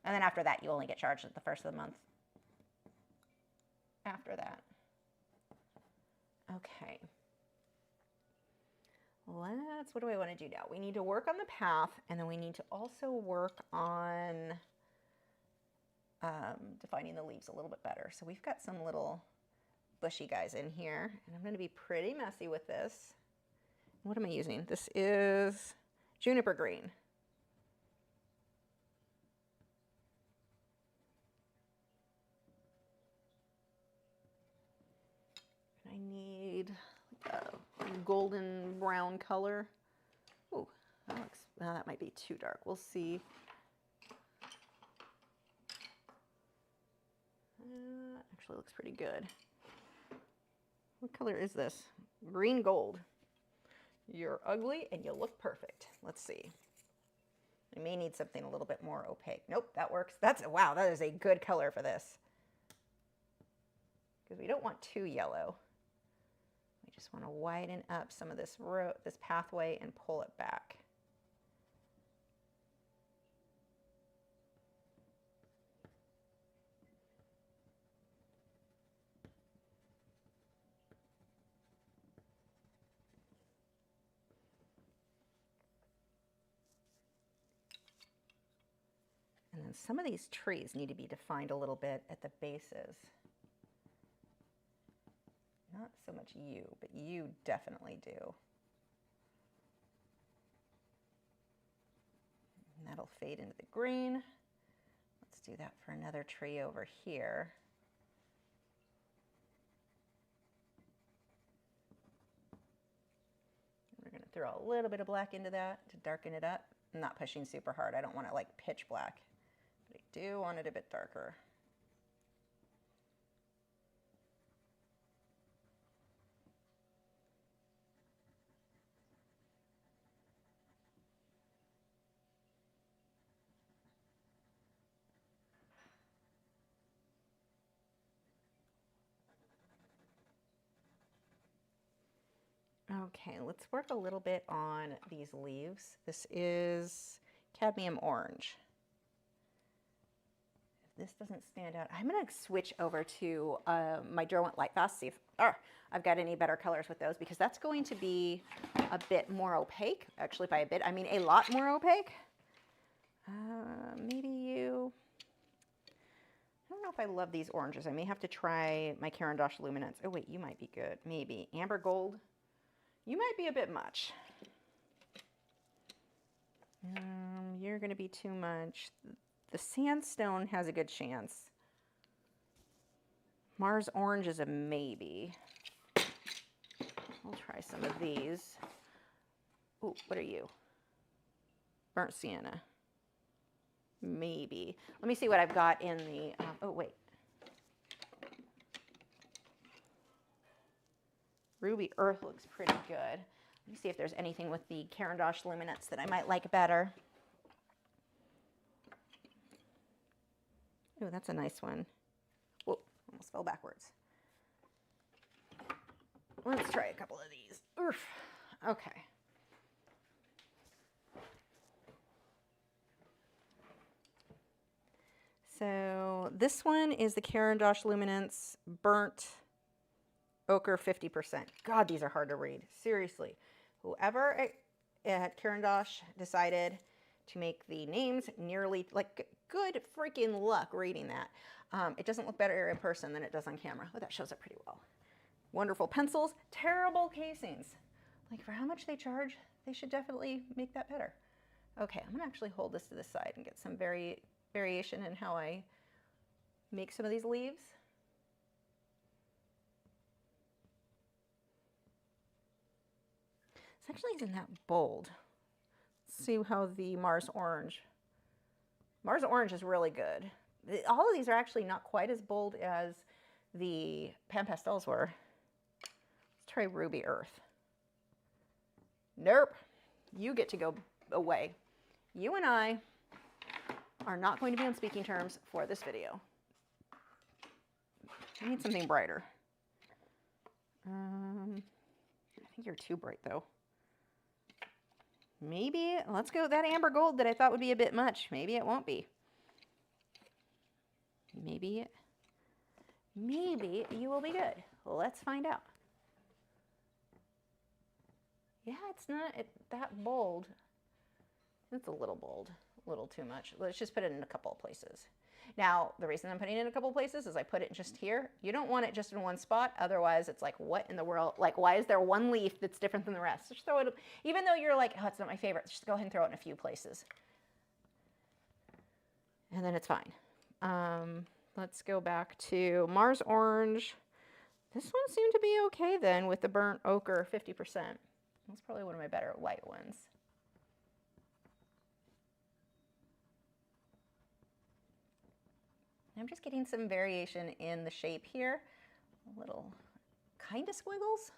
And then after that, you only get charged at the 1st of the month. After that. Okay. What do I want to do now? We need to work on the path, and then we need to also work on defining the leaves a little bit better. So we've got some little bushy guys in here, and I'm going to be pretty messy with this. What am I using? This is juniper green. I need a golden brown color. Oh, that might be too dark. We'll see. Actually looks pretty good. What color is this? Green gold. You're ugly and you look perfect. Let's see. I may need something a little bit more opaque. Nope, that works. Wow, that is a good color for this. Because we don't want too yellow. We just want to widen up some of this pathway and pull it back. And then some of these trees need to be defined a little bit at the bases. Not so much you, but you definitely do. And that'll fade into the green. Let's do that for another tree over here. We're going to throw a little bit of black into that to darken it up. I'm not pushing super hard. I don't want it like pitch black, but I do want it a bit darker. Okay, let's work a little bit on these leaves. This is cadmium orange. If this doesn't stand out, I'm going to switch over to my Derwent Lightfast, see if I've got any better colors with those, because that's going to be a bit more opaque. Actually, by a bit, I mean a lot more opaque. Maybe you... I don't know if I love these oranges. I may have to try my Caran d'Ache Luminance. Oh wait, you might be good. Maybe. Amber Gold. You might be a bit much. You're going to be too much. The Sandstone has a good chance. Mars Orange is a maybe. I'll try some of these. Ooh, what are you? Burnt Sienna. Maybe. Let me see what I've got in the... oh, wait. Ruby Earth looks pretty good. Let me see if there's anything with the Caran d'Ache Luminance that I might like better. Oh, that's a nice one. Whoa, almost fell backwards. Let's try a couple of these. Oof. Okay. So this one is the Caran d'Ache Luminance Burnt Ochre 50%. God, these are hard to read. Seriously. Whoever at Caran d'Ache decided to make the names nearly, like, good freaking luck reading that. It doesn't look better in person than it does on camera. Oh, that shows up pretty well. Wonderful pencils. Terrible casings. Like, for how much they charge, they should definitely make that better. Okay, I'm going to actually hold this to the side and get some variation in how I make some of these leaves. This actually isn't that bold. Let's see how the Mars Orange is really good. All of these are actually not quite as bold as the Pastels were. Let's try Ruby Earth. Nope. You get to go away. You and I are not going to be on speaking terms for this video. I need something brighter. I think you're too bright though. Maybe, let's go that amber gold that I thought would be a bit much. Maybe it won't be. Maybe you will be good. Let's find out. Yeah, it's not that bold. It's a little bold, a little too much. Let's just put it in a couple of places. Now, the reason I'm putting it in a couple of places is I put it just here. You don't want it just in one spot. Otherwise, it's like, what in the world? Like, why is there one leaf that's different than the rest? Just throw it, even though you're like, oh, it's not my favorite, just go ahead and throw it in a few places. And then it's fine. Let's go back to Mars Orange. This one seemed to be okay then with the Burnt Ochre 50%. That's probably one of my better white ones. I'm just getting some variation in the shape here. A little kind of squiggles.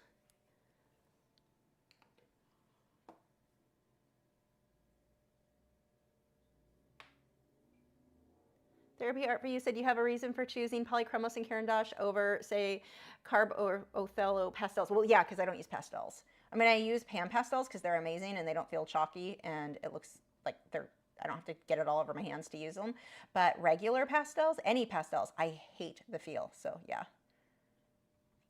Therapy Art for You said you have a reason for choosing Polychromos and Caran d'Ache over, say, Carb or Othello Pastels. Well, yeah, because I don't use pastels. I mean, I use pan pastels because they're amazing and they don't feel chalky and it looks like I don't have to get it all over my hands to use them. But regular pastels, any pastels, I hate the feel. So yeah.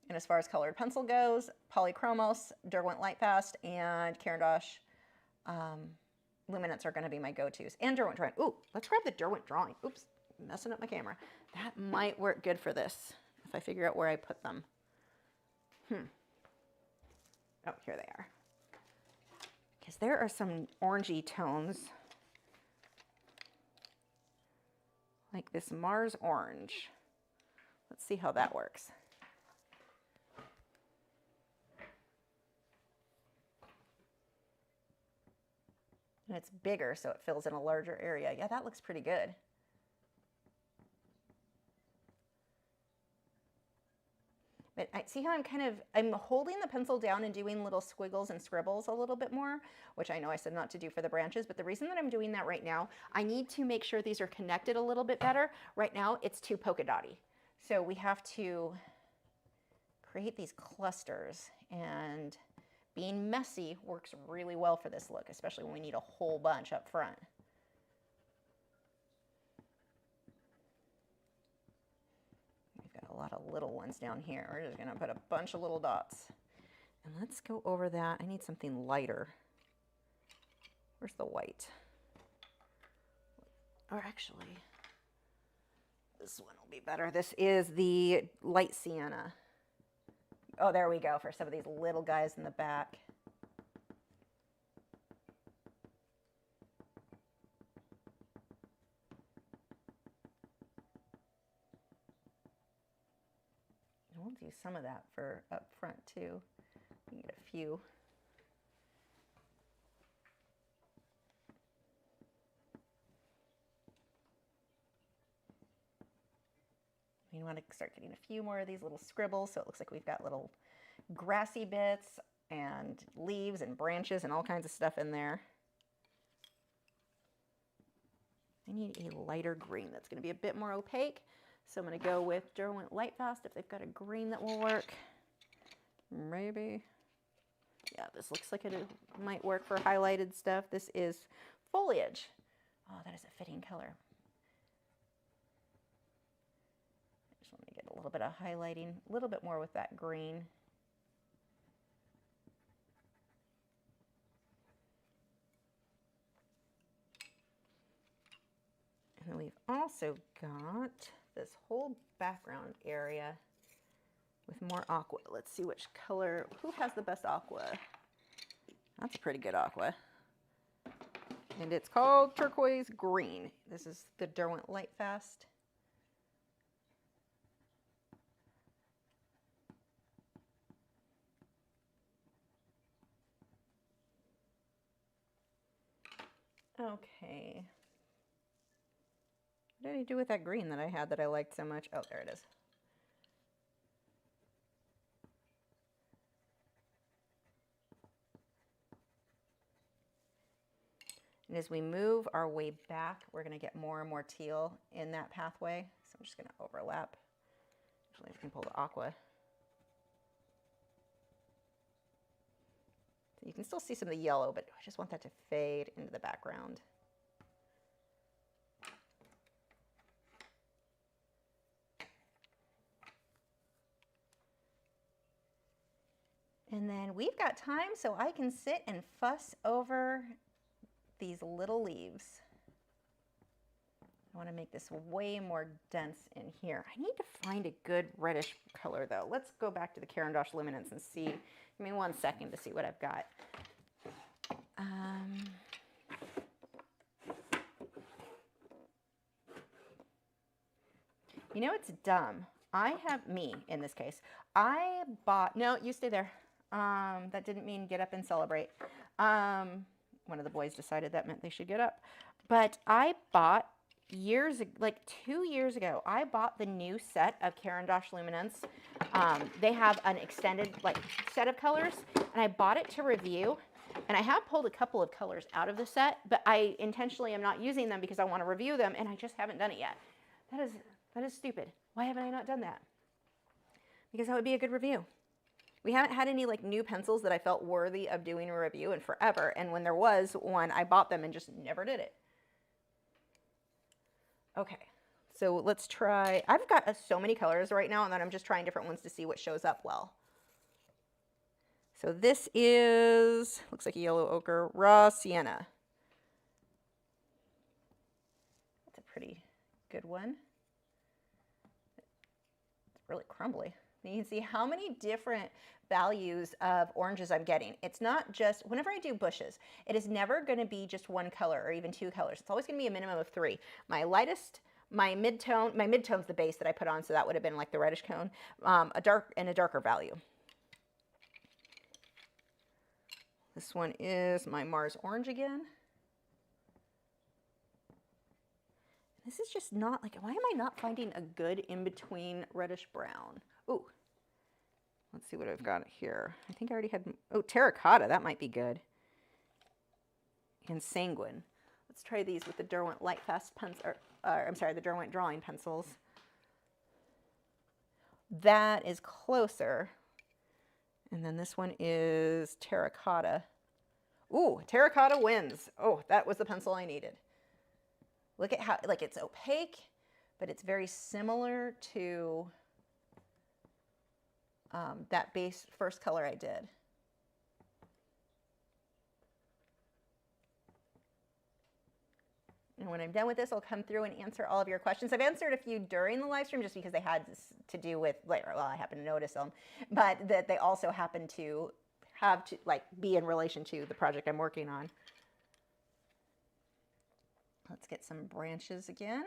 And as far as colored pencil goes, Polychromos, Derwent Lightfast, and Caran d'Ache Luminance are going to be my go-tos. And Derwent Drawing. Ooh, let's grab the Derwent Drawing. Oops, messing up my camera. That might work good for this if I figure out where I put them. Oh, here they are. Because there are some orangey tones, like this Mars orange. Let's see how that works. And it's bigger, so it fills in a larger area. Yeah, that looks pretty good. But I see how I'm holding the pencil down and doing little squiggles and scribbles a little bit more, which I know I said not to do for the branches, but the reason that I'm doing that right now, I need to make sure these are connected a little bit better. Right now, it's too polka dotty. So we have to create these clusters, and being messy works really well for this look, especially when we need a whole bunch up front. A lot of little ones down here. We're just gonna put a bunch of little dots. And let's go over that. I need something lighter. Where's the white? Or actually, this one will be better. This is the light sienna. Oh, there we go, for some of these little guys in the back. We'll do some of that for up front too. We can get a few. We want to start getting a few more of these little scribbles, so it looks like we've got little grassy bits and leaves and branches and all kinds of stuff in there. I need a lighter green that's going to be a bit more opaque. So I'm going to go with Derwent Lightfast if they've got a green that will work. Maybe. Yeah, this looks like it might work for highlighted stuff. This is foliage. Oh, that is a fitting color. I just want to get a little bit of highlighting, a little bit more with that green. And then we've also got this whole background area with more aqua. Let's see which color, who has the best aqua? That's a pretty good aqua. And it's called turquoise green. This is the Derwent Lightfast. Okay. What did I do with that green that I had that I liked so much? Oh, there it is. And as we move our way back, we're going to get more and more teal in that pathway. So I'm just going to overlap. Actually, I can pull the aqua. So you can still see some of the yellow, but I just want that to fade into the background. And then we've got time, so I can sit and fuss over these little leaves. I want to make this way more dense in here. I need to find a good reddish color though. Let's go back to the Caran d'Ache Luminance and see. Give me 1 second to see what I've got. You know, it's dumb. I have me in this case. I bought, no, you stay there. That didn't mean get up and celebrate. One of the boys decided that meant they should get up. But I bought like 2 years ago, I bought the new set of Caran d'Ache Luminance. They have an extended like set of colors, and I bought it to review. And I have pulled a couple of colors out of the set, but I intentionally am not using them because I want to review them, and I just haven't done it yet. That is stupid. Why haven't I not done that? Because that would be a good review. We haven't had any like new pencils that I felt worthy of doing a review in forever. And when there was one, I bought them and just never did it. Okay, so let's try. I've got so many colors right now, and then I'm just trying different ones to see what shows up well. So this is, looks like a yellow ochre, raw sienna. That's a pretty good one. It's really crumbly. And you can see how many different values of oranges I'm getting. It's not just, whenever I do bushes, it is never going to be just one color or even two colors. It's always going to be a minimum of three. My lightest, my midtone's the base that I put on, so that would have been like the reddish cone, a darker value. This one is my Mars Orange again. This is just not like, why am I not finding a good in-between reddish brown? Ooh, let's see what I've got here. I think I already had, oh, terracotta, that might be good. And sanguine. Let's try these with the Derwent Light Fast pencil, I'm sorry, the Derwent drawing pencils. That is closer. And then this one is terracotta. Ooh, terracotta wins. Oh, that was the pencil I needed. Look at how, like, it's opaque, but it's very similar to that base first color I did. And when I'm done with this, I'll come through and answer all of your questions. I've answered a few during the live stream just because they had to do with, like, well, I happen to notice them, but that they also happen to have to, like, be in relation to the project I'm working on. Let's get some branches again.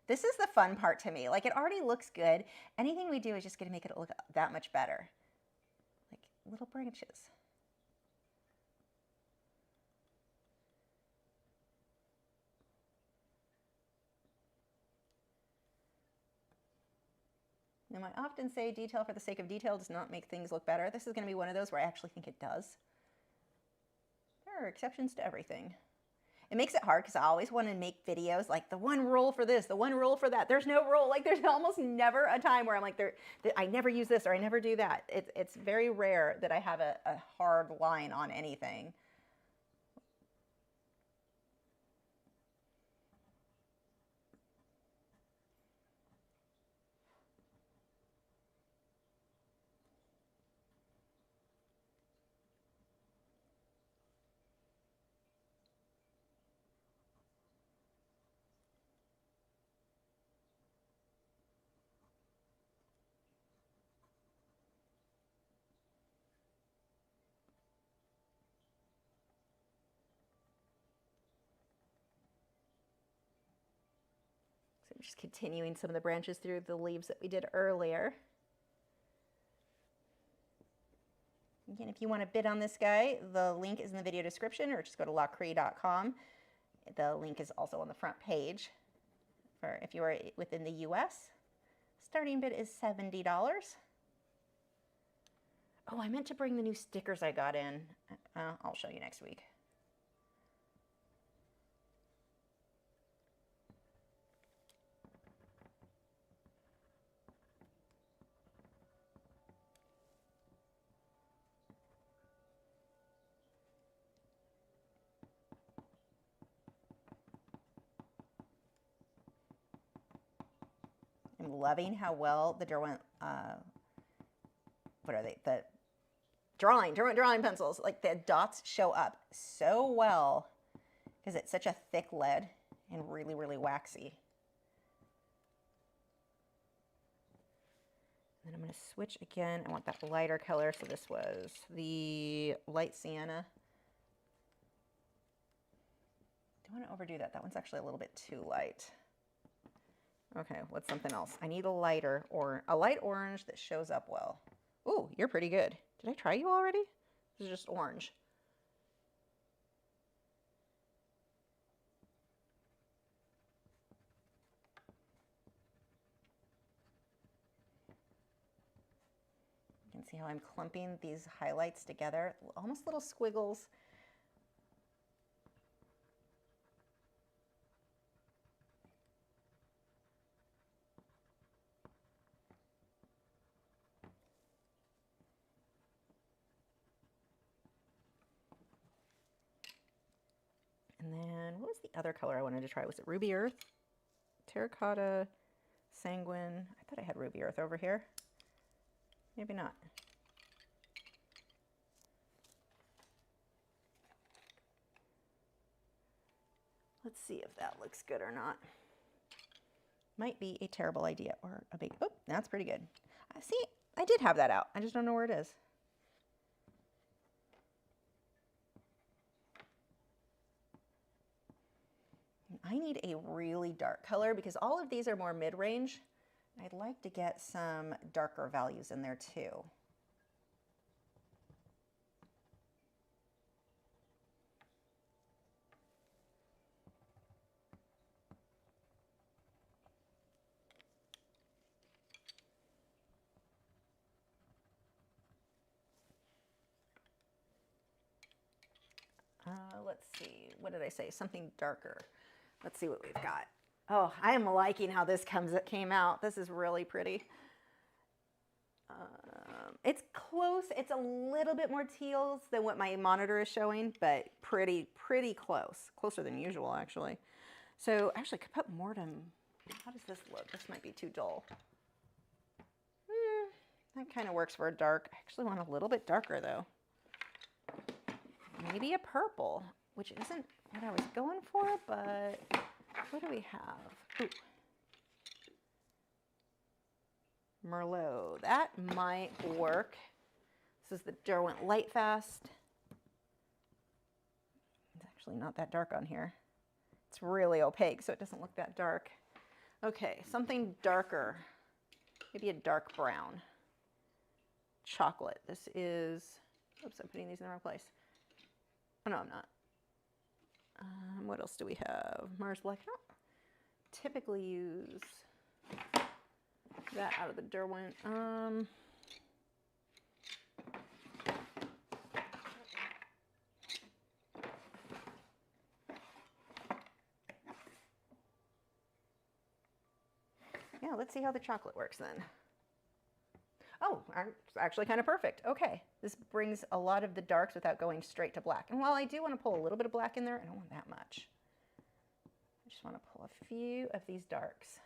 This is the fun part to me. Like, it already looks good. Anything we do is just going to make it look that much better. Like little branches. Now, I often say detail for the sake of detail does not make things look better. This is going to be one of those where I actually think it does. There are exceptions to everything. It makes it hard because I always want to make videos like the one rule for this, the one rule for that. There's no rule. Like, there's almost never a time where I'm like, I never use this or I never do that. It's very rare that I have a hard line on anything. So I'm just continuing some of the branches through the leaves that we did earlier. Again, if you want to bid on this guy, the link is in the video description, or just go to lachri.com. The link is also on the front page. For if you are within the US, starting bid is $70. Oh, I meant to bring the new stickers I got in. I'll show you next week. I'm loving how well the Derwent, what are they? The Derwent drawing pencils, like the dots show up so well because it's such a thick lead and really, really waxy. And I'm going to switch again. I want that lighter color. So this was the light sienna. Don't want to overdo that. That one's actually a little bit too light. Okay, what's something else? I need a lighter or a light orange that shows up well. Ooh, you're pretty good. Did I try you already? This is just orange. You can see how I'm clumping these highlights together, almost little squiggles. And then what was the other color I wanted to try? Was it Ruby Earth? Terracotta, Sanguine. I thought I had Ruby Earth over here. Maybe not. Let's see if that looks good or not. Might be a terrible idea or a big, oh, that's pretty good. See, I did have that out. I just don't know where it is. I need a really dark color because all of these are more mid-range. I'd like to get some darker values in there too. Let's see, what did I say? Something darker. Let's see what we've got. Oh, I am liking how this came out. This is really pretty. It's close. It's a little bit more teals than what my monitor is showing, but pretty close. Closer than usual, actually. So actually, I could put more than, how does this look? This might be too dull. That kind of works for a dark. I actually want a little bit darker though. Maybe a purple, which isn't what I was going for, but what do we have? Ooh. Merlot, that might work. This is the Derwent Lightfast. It's actually not that dark on here. It's really opaque, so it doesn't look that dark. Okay, something darker. Maybe a dark brown. Chocolate. This is, oops, I'm putting these in the wrong place. Oh, no, I'm not. What else do we have? Mars Black. I don't typically use that out of the Derwent. Yeah, let's see how the chocolate works then. Oh, it's actually kind of perfect. Okay, this brings a lot of the darks without going straight to black. And while I do want to pull a little bit of black in there, I don't want that much. I just want to pull a few of these darks.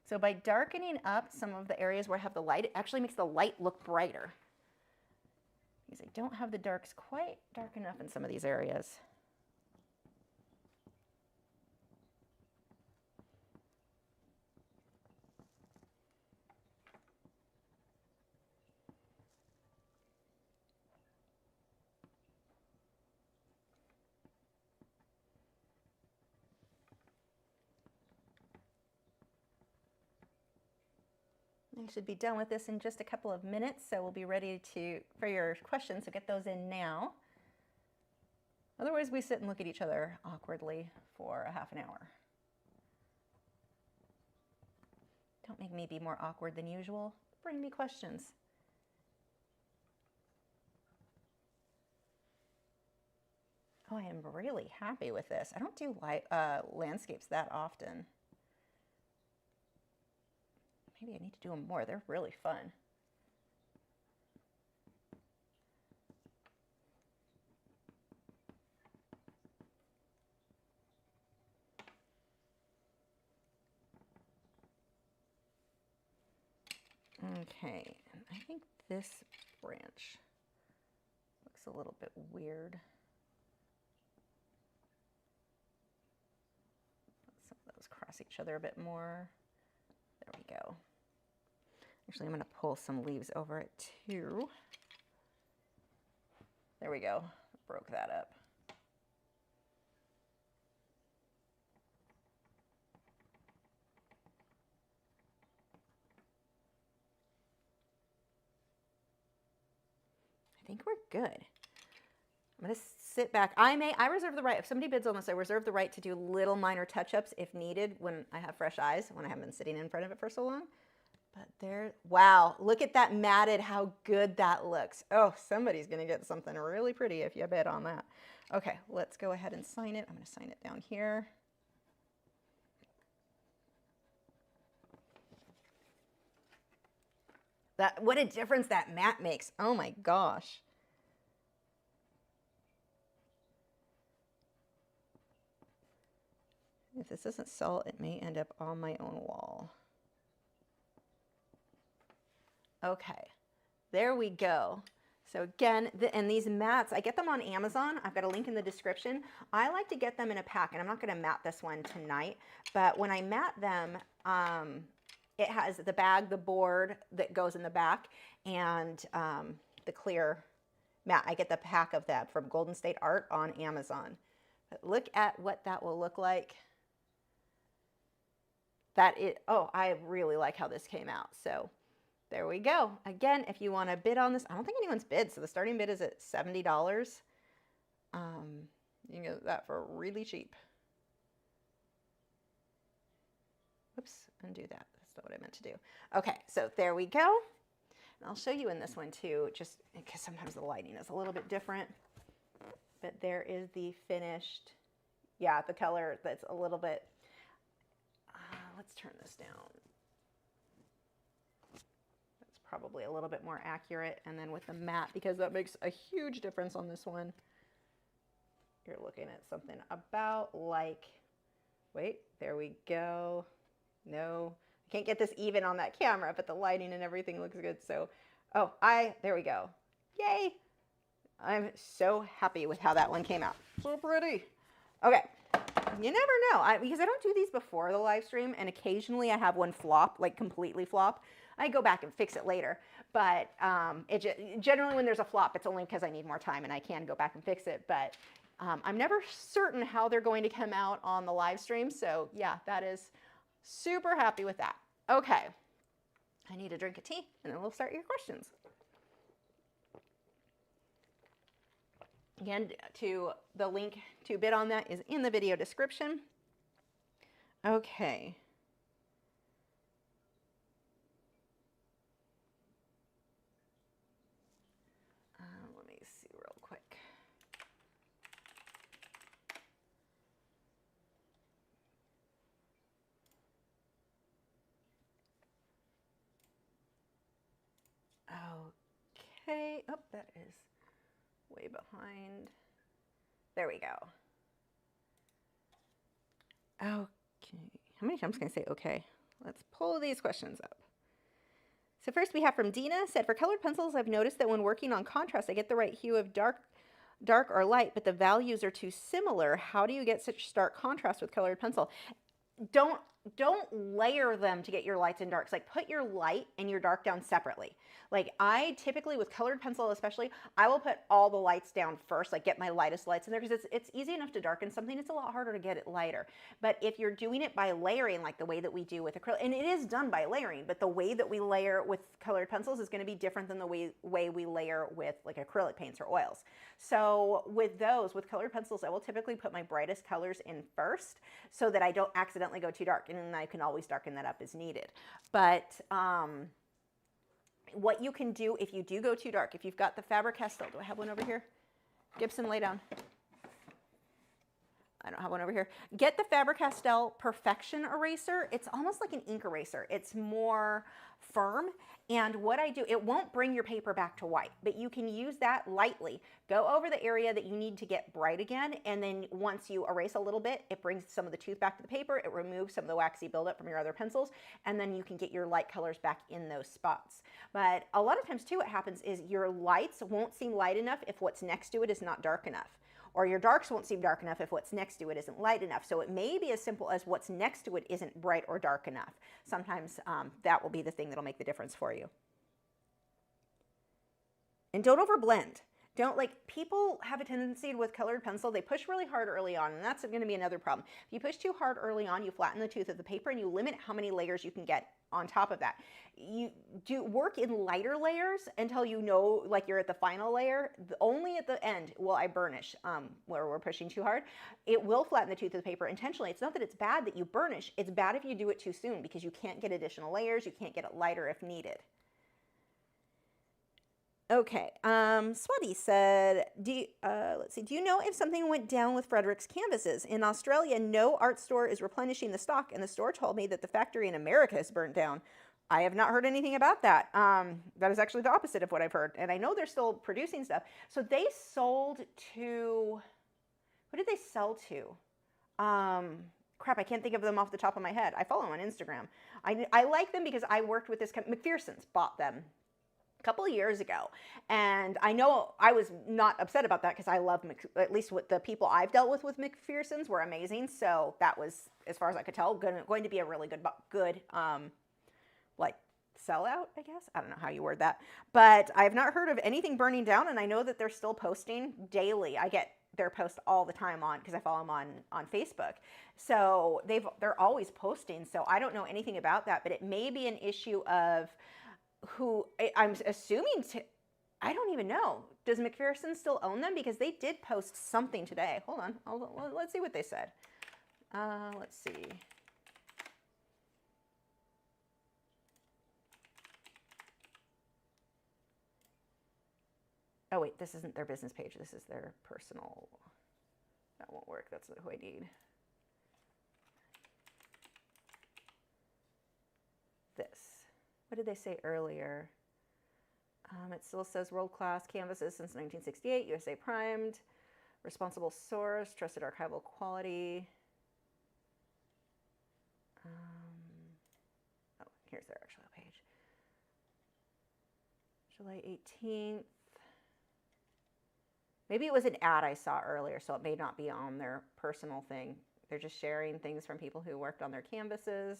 So by darkening up some of the areas where I have the light, it actually makes the light look brighter. Because I don't have the darks quite dark enough in some of these areas. I should be done with this in just a couple of minutes, so we'll be ready for your questions, so get those in now. Otherwise, we sit and look at each other awkwardly for a half an hour. Don't make me be more awkward than usual. Bring me questions. Oh, I am really happy with this. I don't do landscapes that often. Maybe I need to do them more. They're really fun. Okay, and I think this branch looks a little bit weird. Let some of those cross each other a bit more. There we go. Actually, I'm going to pull some leaves over it too. There we go. Broke that up. I think we're good. I'm going to sit back. I reserve the right, if somebody bids on this, I reserve the right to do little minor touch-ups if needed when I have fresh eyes, when I haven't been sitting in front of it for so long. But there, wow, look at that matted, how good that looks. Oh, somebody's going to get something really pretty if you bid on that. Okay, let's go ahead and sign it. I'm going to sign it down here. What a difference that matte makes. Oh my gosh. If this isn't salt, it may end up on my own wall. Okay, there we go. So again, and these mats, I get them on Amazon. I've got a link in the description. I like to get them in a pack, and I'm not going to mat this one tonight, but when I mat them, it has the bag, the board that goes in the back, and the clear mat. I get the pack of that from Golden State Art on Amazon. But look at what that will look like. Oh, I really like how this came out. So there we go. Again, if you want to bid on this, I don't think anyone's bid, so the starting bid is at $70. You can get that for really cheap. Oops, undo that. That's not what I meant to do. Okay, so there we go. And I'll show you in this one too, just because sometimes the lighting is a little bit different. But there is the finished, yeah, the color that's a little bit, let's turn this down. That's probably a little bit more accurate. And then with the matte, because that makes a huge difference on this one, you're looking at something about like, wait, there we go. No, I can't get this even on that camera, but the lighting and everything looks good. So, oh, there we go. Yay. I'm so happy with how that one came out. So pretty. Okay. You never know, because I don't do these before the live stream, and occasionally I have one flop, like completely flop. I go back and fix it later, but generally when there's a flop, it's only because I need more time and I can go back and fix it, but I'm never certain how they're going to come out on the live stream, so yeah, that is super happy with that. Okay, I need a drink of tea, and then we'll start your questions. Again, the link to bid on that is in the video description. Okay. Let me see real quick. Okay. Oh, that is way behind. There we go. Okay. How many times can I say okay? Let's pull these questions up. So first we have from Dina, said, for colored pencils, I've noticed that when working on contrast, I get the right hue of dark or light, but the values are too similar. How do you get such stark contrast with colored pencil? Don't layer them to get your lights and darks. Like, put your light and your dark down separately. Like, I typically, with colored pencil especially, I will put all the lights down first, like get my lightest lights in there, because it's easy enough to darken something. It's a lot harder to get it lighter. But if you're doing it by layering, like the way that we do with acrylic, and it is done by layering, but the way that we layer with colored pencils is going to be different than the way we layer with like acrylic paints or oils. So with colored pencils, I will typically put my brightest colors in first so that I don't accidentally go too dark, and then I can always darken that up as needed. But what you can do if you do go too dark, if you've got the Faber-Castell, do I have one over here? Gibson, lay down. I don't have one over here. Get the Faber-Castell Perfection Eraser. It's almost like an ink eraser. It's more firm. And what I do, it won't bring your paper back to white, but you can use that lightly. Go over the area that you need to get bright again, and then once you erase a little bit, it brings some of the tooth back to the paper, it removes some of the waxy buildup from your other pencils, and then you can get your light colors back in those spots. But a lot of times too, what happens is your lights won't seem light enough if what's next to it is not dark enough. Or your darks won't seem dark enough if what's next to it isn't light enough. So it may be as simple as what's next to it isn't bright or dark enough. Sometimes that will be the thing that'll make the difference for you. And don't overblend. People have a tendency with colored pencil, they push really hard early on, and that's going to be another problem. If you push too hard early on, you flatten the tooth of the paper and you limit how many layers you can get on top of that. You do work in lighter layers until you know, like, you're at the final layer. Only at the end will I burnish where we're pushing too hard. It will flatten the tooth of the paper intentionally. It's not that it's bad that you burnish, it's bad if you do it too soon because you can't get additional layers, you can't get it lighter if needed. Okay, Sweaty said, let's see, do you know if something went down with Frederick's canvases? In Australia, no art store is replenishing the stock, and the store told me that the factory in America is burnt down. I have not heard anything about that. That is actually the opposite of what I've heard, and I know they're still producing stuff. So they sold to, who did they sell to? Crap, I can't think of them off the top of my head. I follow them on Instagram. I like them because I worked with this company. McPherson's bought them. couple of years ago. And I know I was not upset about that because I love, at least what the people I've dealt with McPherson's were amazing. So that was, as far as I could tell, going to be a really good like sellout, I guess. I don't know how you word that. But I have not heard of anything burning down, and I know that they're still posting daily. I get their posts all the time on, because I follow them on Facebook. So they're always posting. So I don't know anything about that, but it may be an issue of who, I'm assuming, I don't even know. Does McPherson still own them? Because they did post something today. Hold on. Let's see what they said. Let's see. Oh, wait, this isn't their business page. This is their personal. That won't work. That's who I need. This. What did they say earlier? It still says world-class canvases since 1968, USA primed, responsible source, trusted archival quality. Oh, here's their actual page. July 18th. Maybe it was an ad I saw earlier, so it may not be on their personal thing. They're just sharing things from people who worked on their canvases.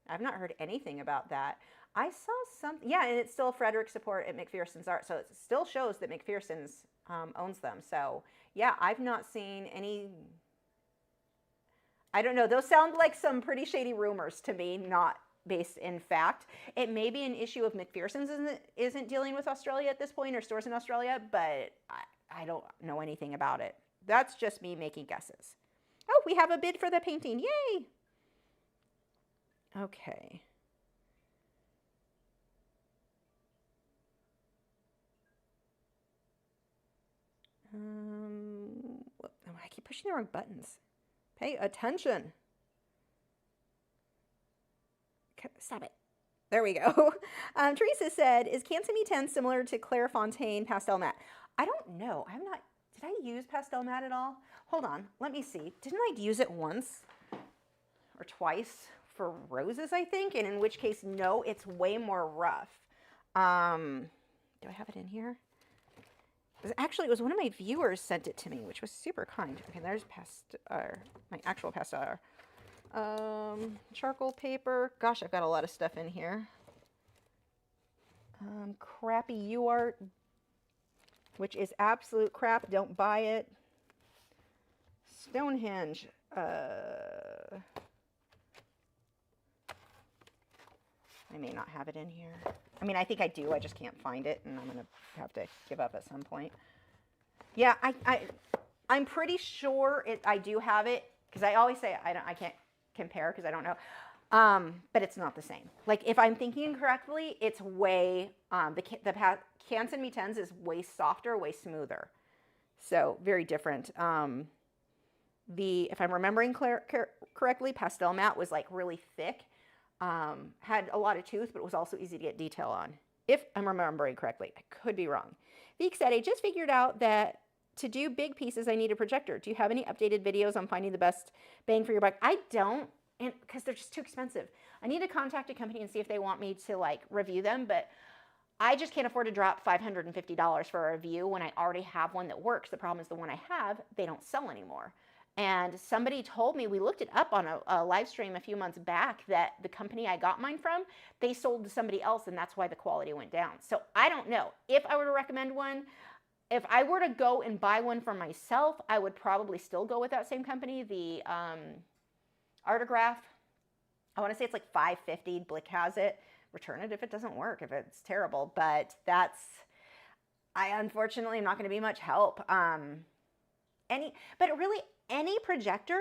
I've not heard anything about that. I saw something, yeah, and it's still Frederick support at McPherson's Art, so it still shows that McPherson's owns them. So yeah, I've not seen any, I don't know, those sound like some pretty shady rumors to me, not based in fact. It may be an issue of McPherson's isn't dealing with Australia at this point, or stores in Australia, but I don't know anything about it. That's just me making guesses. Oh, we have a bid for the painting. Yay! Okay. I keep pushing the wrong buttons. Pay attention. Stop it. There we go. Teresa said, is Inktense MeTense similar to Clairefontaine Pastel Matte? I don't know. I'm not, did I use Pastel Matte at all? Hold on. Let me see. Didn't I use it once or twice for roses, I think? And in which case, no, it's way more rough. Do I have it in here? Actually, it was one of my viewers sent it to me, which was super kind. Okay, there's my actual pastel. Charcoal paper. Gosh, I've got a lot of stuff in here. Crappy UArt, which is absolute crap. Don't buy it. Stonehenge. I may not have it in here. I mean, I think I do. I just can't find it, and I'm going to have to give up at some point. Yeah, I'm pretty sure I do have it, because I always say I can't compare because I don't know. But it's not the same. Like, if I'm thinking correctly, it's way, the Inktense MeTense is way softer, way smoother. So, very different. If I'm remembering correctly, Pastel Matte was like really thick. Had a lot of tooth, but it was also easy to get detail on. If I'm remembering correctly, I could be wrong. Veek said, I just figured out that to do big pieces, I need a projector. Do you have any updated videos on finding the best bang for your buck? I don't, and because they're just too expensive. I need to contact a company and see if they want me to like review them, but I just can't afford to drop $550 for a review when I already have one that works. The problem is the one I have, they don't sell anymore. And somebody told me, we looked it up on a live stream a few months back, that the company I got mine from, they sold to somebody else, and that's why the quality went down. So I don't know. If I were to recommend one, if I were to go and buy one for myself, I would probably still go with that same company, the Artograph. I want to say it's like $550. Blick has it. Return it if it doesn't work, if it's terrible. But I unfortunately am not going to be much help. But really, any projector,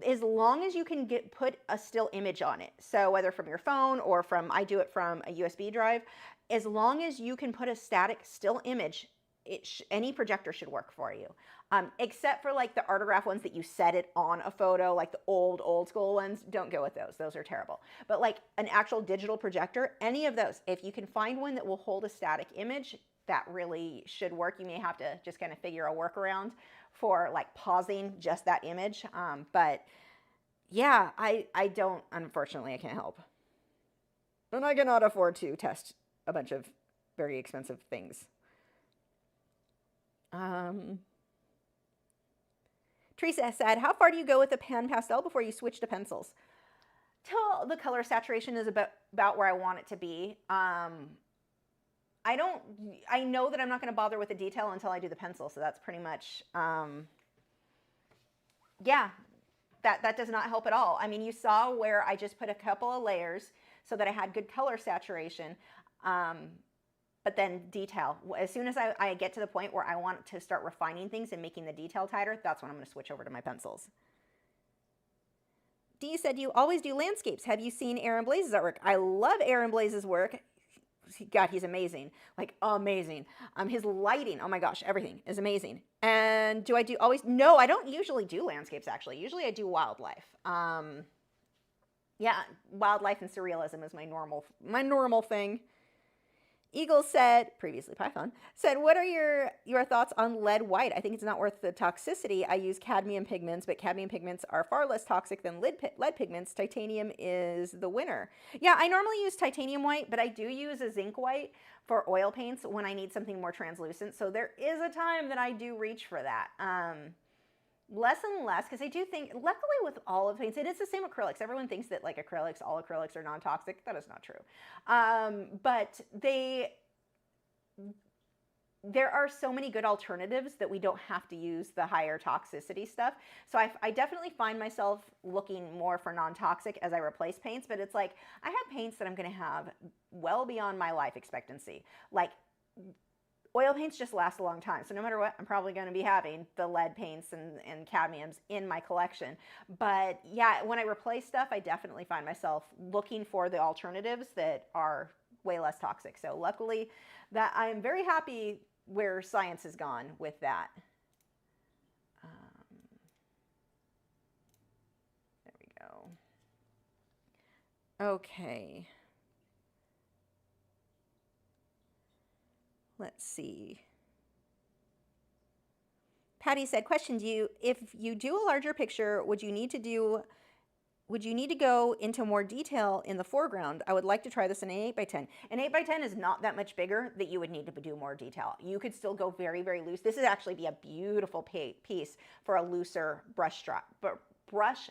as long as you can put a still image on it, so whether from your phone or I do it from a USB drive, as long as you can put a static still image, any projector should work for you. Except for like the Artograph ones that you set it on a photo, like the old school ones, don't go with those. Those are terrible. But like an actual digital projector, any of those, if you can find one that will hold a static image, that really should work. You may have to just kind of figure a workaround for like pausing just that image. But yeah, I don't, unfortunately, I can't help. And I cannot afford to test a bunch of very expensive things. Teresa said, how far do you go with a pan pastel before you switch to pencils? Till the color saturation is about where I want it to be. I know that I'm not going to bother with the detail until I do the pencil. So that's pretty much, yeah, that does not help at all. I mean, you saw where I just put a couple of layers so that I had good color saturation. But then detail, as soon as I get to the point where I want to start refining things and making the detail tighter, that's when I'm going to switch over to my pencils. Dee said, you always do landscapes. Have you seen Aaron Blaze's artwork? I love Aaron Blaze's work. God, he's amazing. Like, amazing. His lighting, oh my gosh, everything is amazing. And do I do always? No, I don't usually do landscapes, actually. Usually I do wildlife. Yeah, wildlife and surrealism is my normal thing. Eagle said, previously Python, said, what are your thoughts on lead white? I think it's not worth the toxicity. I use cadmium pigments, but cadmium pigments are far less toxic than lead pigments. Titanium is the winner. Yeah, I normally use titanium white, but I do use a zinc white for oil paints when I need something more translucent. So there is a time that I do reach for that. Less and less, because I do think, luckily with all of paints, and it's the same acrylics. Everyone thinks that like acrylics, all acrylics are non-toxic. That is not true. But there are so many good alternatives that we don't have to use the higher toxicity stuff. So I definitely find myself looking more for non-toxic as I replace paints, but it's like, I have paints that I'm going to have well beyond my life expectancy. Like, oil paints just last a long time. So no matter what, I'm probably going to be having the lead paints and cadmiums in my collection. But yeah, when I replace stuff, I definitely find myself looking for the alternatives that are way less toxic. So luckily that I am very happy where science has gone with that. There we go. Okay. Let's see. Patty said, question, if you do a larger picture, would you need to go into more detail in the foreground? I would like to try this in an 8x10. An 8x10 is not that much bigger that you would need to do more detail. You could still go very, very loose. This would actually be a beautiful piece for a looser brush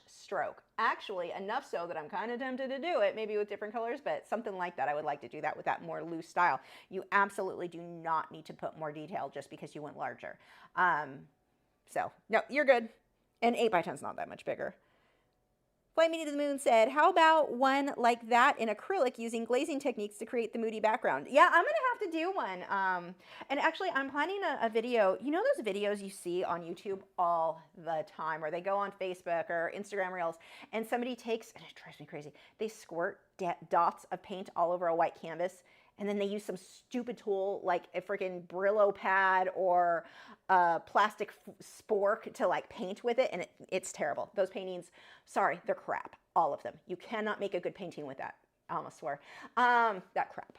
stroke. Actually, enough so that I'm kind of tempted to do it, maybe with different colors, but something like that. I would like to do that with that more loose style. You absolutely do not need to put more detail just because you went larger. So, no, you're good. And 8x10 is not that much bigger. Fly Me to the Moon said, how about one like that in acrylic using glazing techniques to create the moody background? Yeah, I'm going to have to do one. And actually, I'm planning a video. You know those videos you see on YouTube all the time where they go on Facebook or Instagram Reels and somebody takes, and it drives me crazy, they squirt dots of paint all over a white canvas and then they use some stupid tool like a freaking Brillo pad or a plastic spork to like paint with it, and it's terrible. Those paintings, sorry, they're crap. All of them. You cannot make a good painting with that. I almost swore. That crap.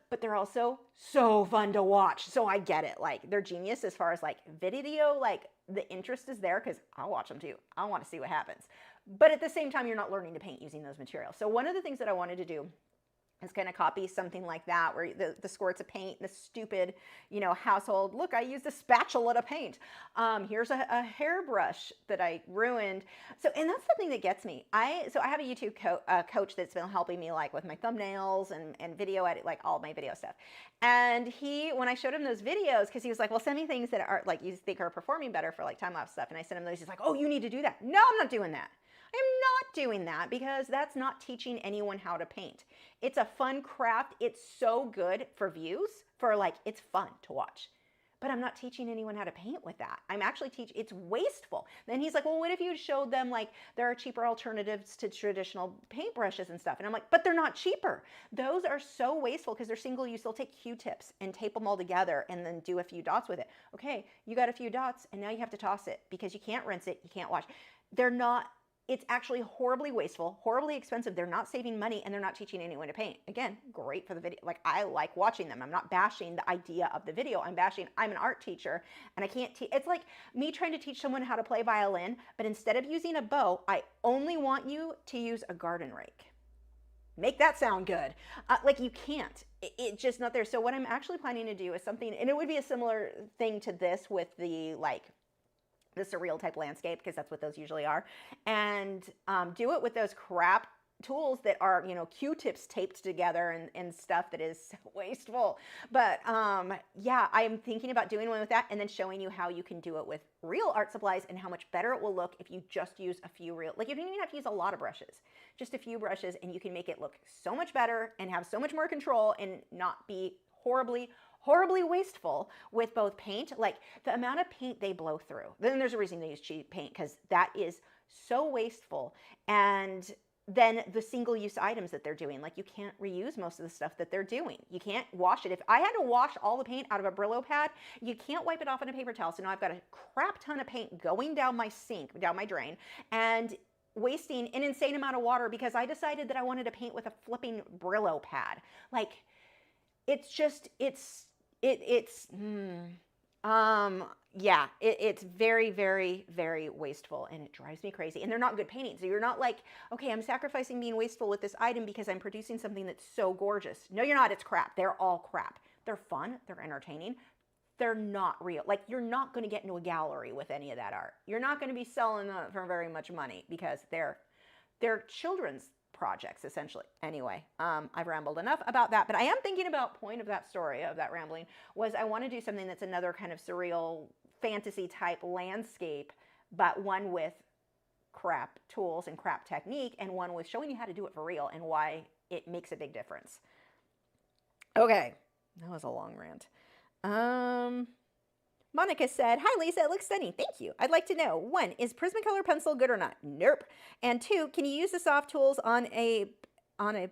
But they're also so fun to watch. So I get it. Like, they're genius as far as like video, like the interest is there because I'll watch them too. I want to see what happens. But at the same time, you're not learning to paint using those materials. So one of the things that I wanted to do is kind of copy something like that where the squirts of paint, the stupid, household, look, I used a spatula to paint. Here's a hairbrush that I ruined. So, and that's the thing that gets me. So I have a YouTube coach that's been helping me like with my thumbnails and video edit, like all my video stuff. And when I showed him those videos, because he was like, well, send me things that are like, you think are performing better for like time-lapse stuff. And I sent him those, he's like, oh, you need to do that. No, I'm not doing that. I'm not doing that because that's not teaching anyone how to paint. It's a fun craft. It's so good for views, it's fun to watch. But I'm not teaching anyone how to paint with that. I'm actually it's wasteful. Then he's like, well, what if you showed them like there are cheaper alternatives to traditional paintbrushes and stuff? And I'm like, but they're not cheaper. Those are so wasteful because they're single use. They'll take Q-tips and tape them all together and then do a few dots with it. Okay, you got a few dots and now you have to toss it because you can't rinse it, you can't wash. It's actually horribly wasteful, horribly expensive. They're not saving money and they're not teaching anyone to paint. Again, great for the video. Like, I like watching them. I'm not bashing the idea of the video. I'm an art teacher and I can't teach. It's like me trying to teach someone how to play violin, but instead of using a bow, I only want you to use a garden rake. make that sound good. Like you can't. It's just not there. So what I'm actually planning to do is something, and it would be a similar thing to this with the like the surreal type landscape, because that's what those usually are, and do it with those crap tools that are, you know, Q-tips taped together and stuff that is so wasteful. But yeah, I'm thinking about doing one with that and then showing you how you can do it with real art supplies and how much better it will look if you just use a few real, like you don't even have to use a lot of brushes, just a few brushes, and you can make it look so much better and have so much more control and not be horribly wasteful with both paint. Like the amount of paint they blow through. Then there's a reason they use cheap paint, because that is so wasteful. And then the single-use items that they're doing, like you can't reuse most of the stuff that they're doing. You can't wash it. If I had to wash all the paint out of a Brillo pad, you can't wipe it off on a paper towel. So now I've got a crap ton of paint going down my sink, down my drain, and wasting an insane amount of water because I decided that I wanted to paint with a flipping Brillo pad. Like, it's just, yeah, it's very, very, very wasteful, and it drives me crazy. And they're not good painting. So you're not like, okay, I'm sacrificing being wasteful with this item because I'm producing something that's so gorgeous. No, you're not. It's crap. They're all crap. They're fun. They're entertaining. They're not real. Like, you're not going to get into a gallery with any of that art. You're not going to be selling them for very much money because they're children's projects, essentially. Anyway, I've rambled enough about that, but I am thinking about, point of that story, of that rambling, was I want to do something that's another kind of surreal fantasy type landscape, but one with crap tools and crap technique, and one with showing you how to do it for real and why it makes a big difference. Okay, that was a long rant. Monica said, hi Lisa, it looks stunning. Thank you. I'd like to know, 1, is Prismacolor pencil good or not? Nope. And 2, can you use the soft tools on a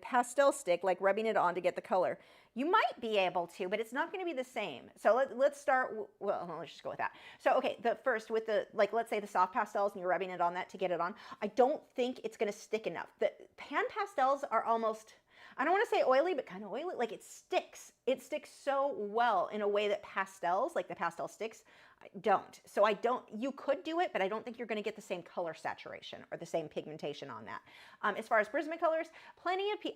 pastel stick, like rubbing it on to get the color? You might be able to, but it's not going to be the same. So let's start, well, let's just go with that. So, okay, the first with the, like, let's say the soft pastels and you're rubbing it on that to get it on. I don't think it's going to stick enough. The pan pastels are almost, I don't want to say oily, but kind of oily. Like it sticks. It sticks so well in a way that pastels, like the pastel sticks, don't. So you could do it, but I don't think you're going to get the same color saturation or the same pigmentation on that. As far as Prismacolors,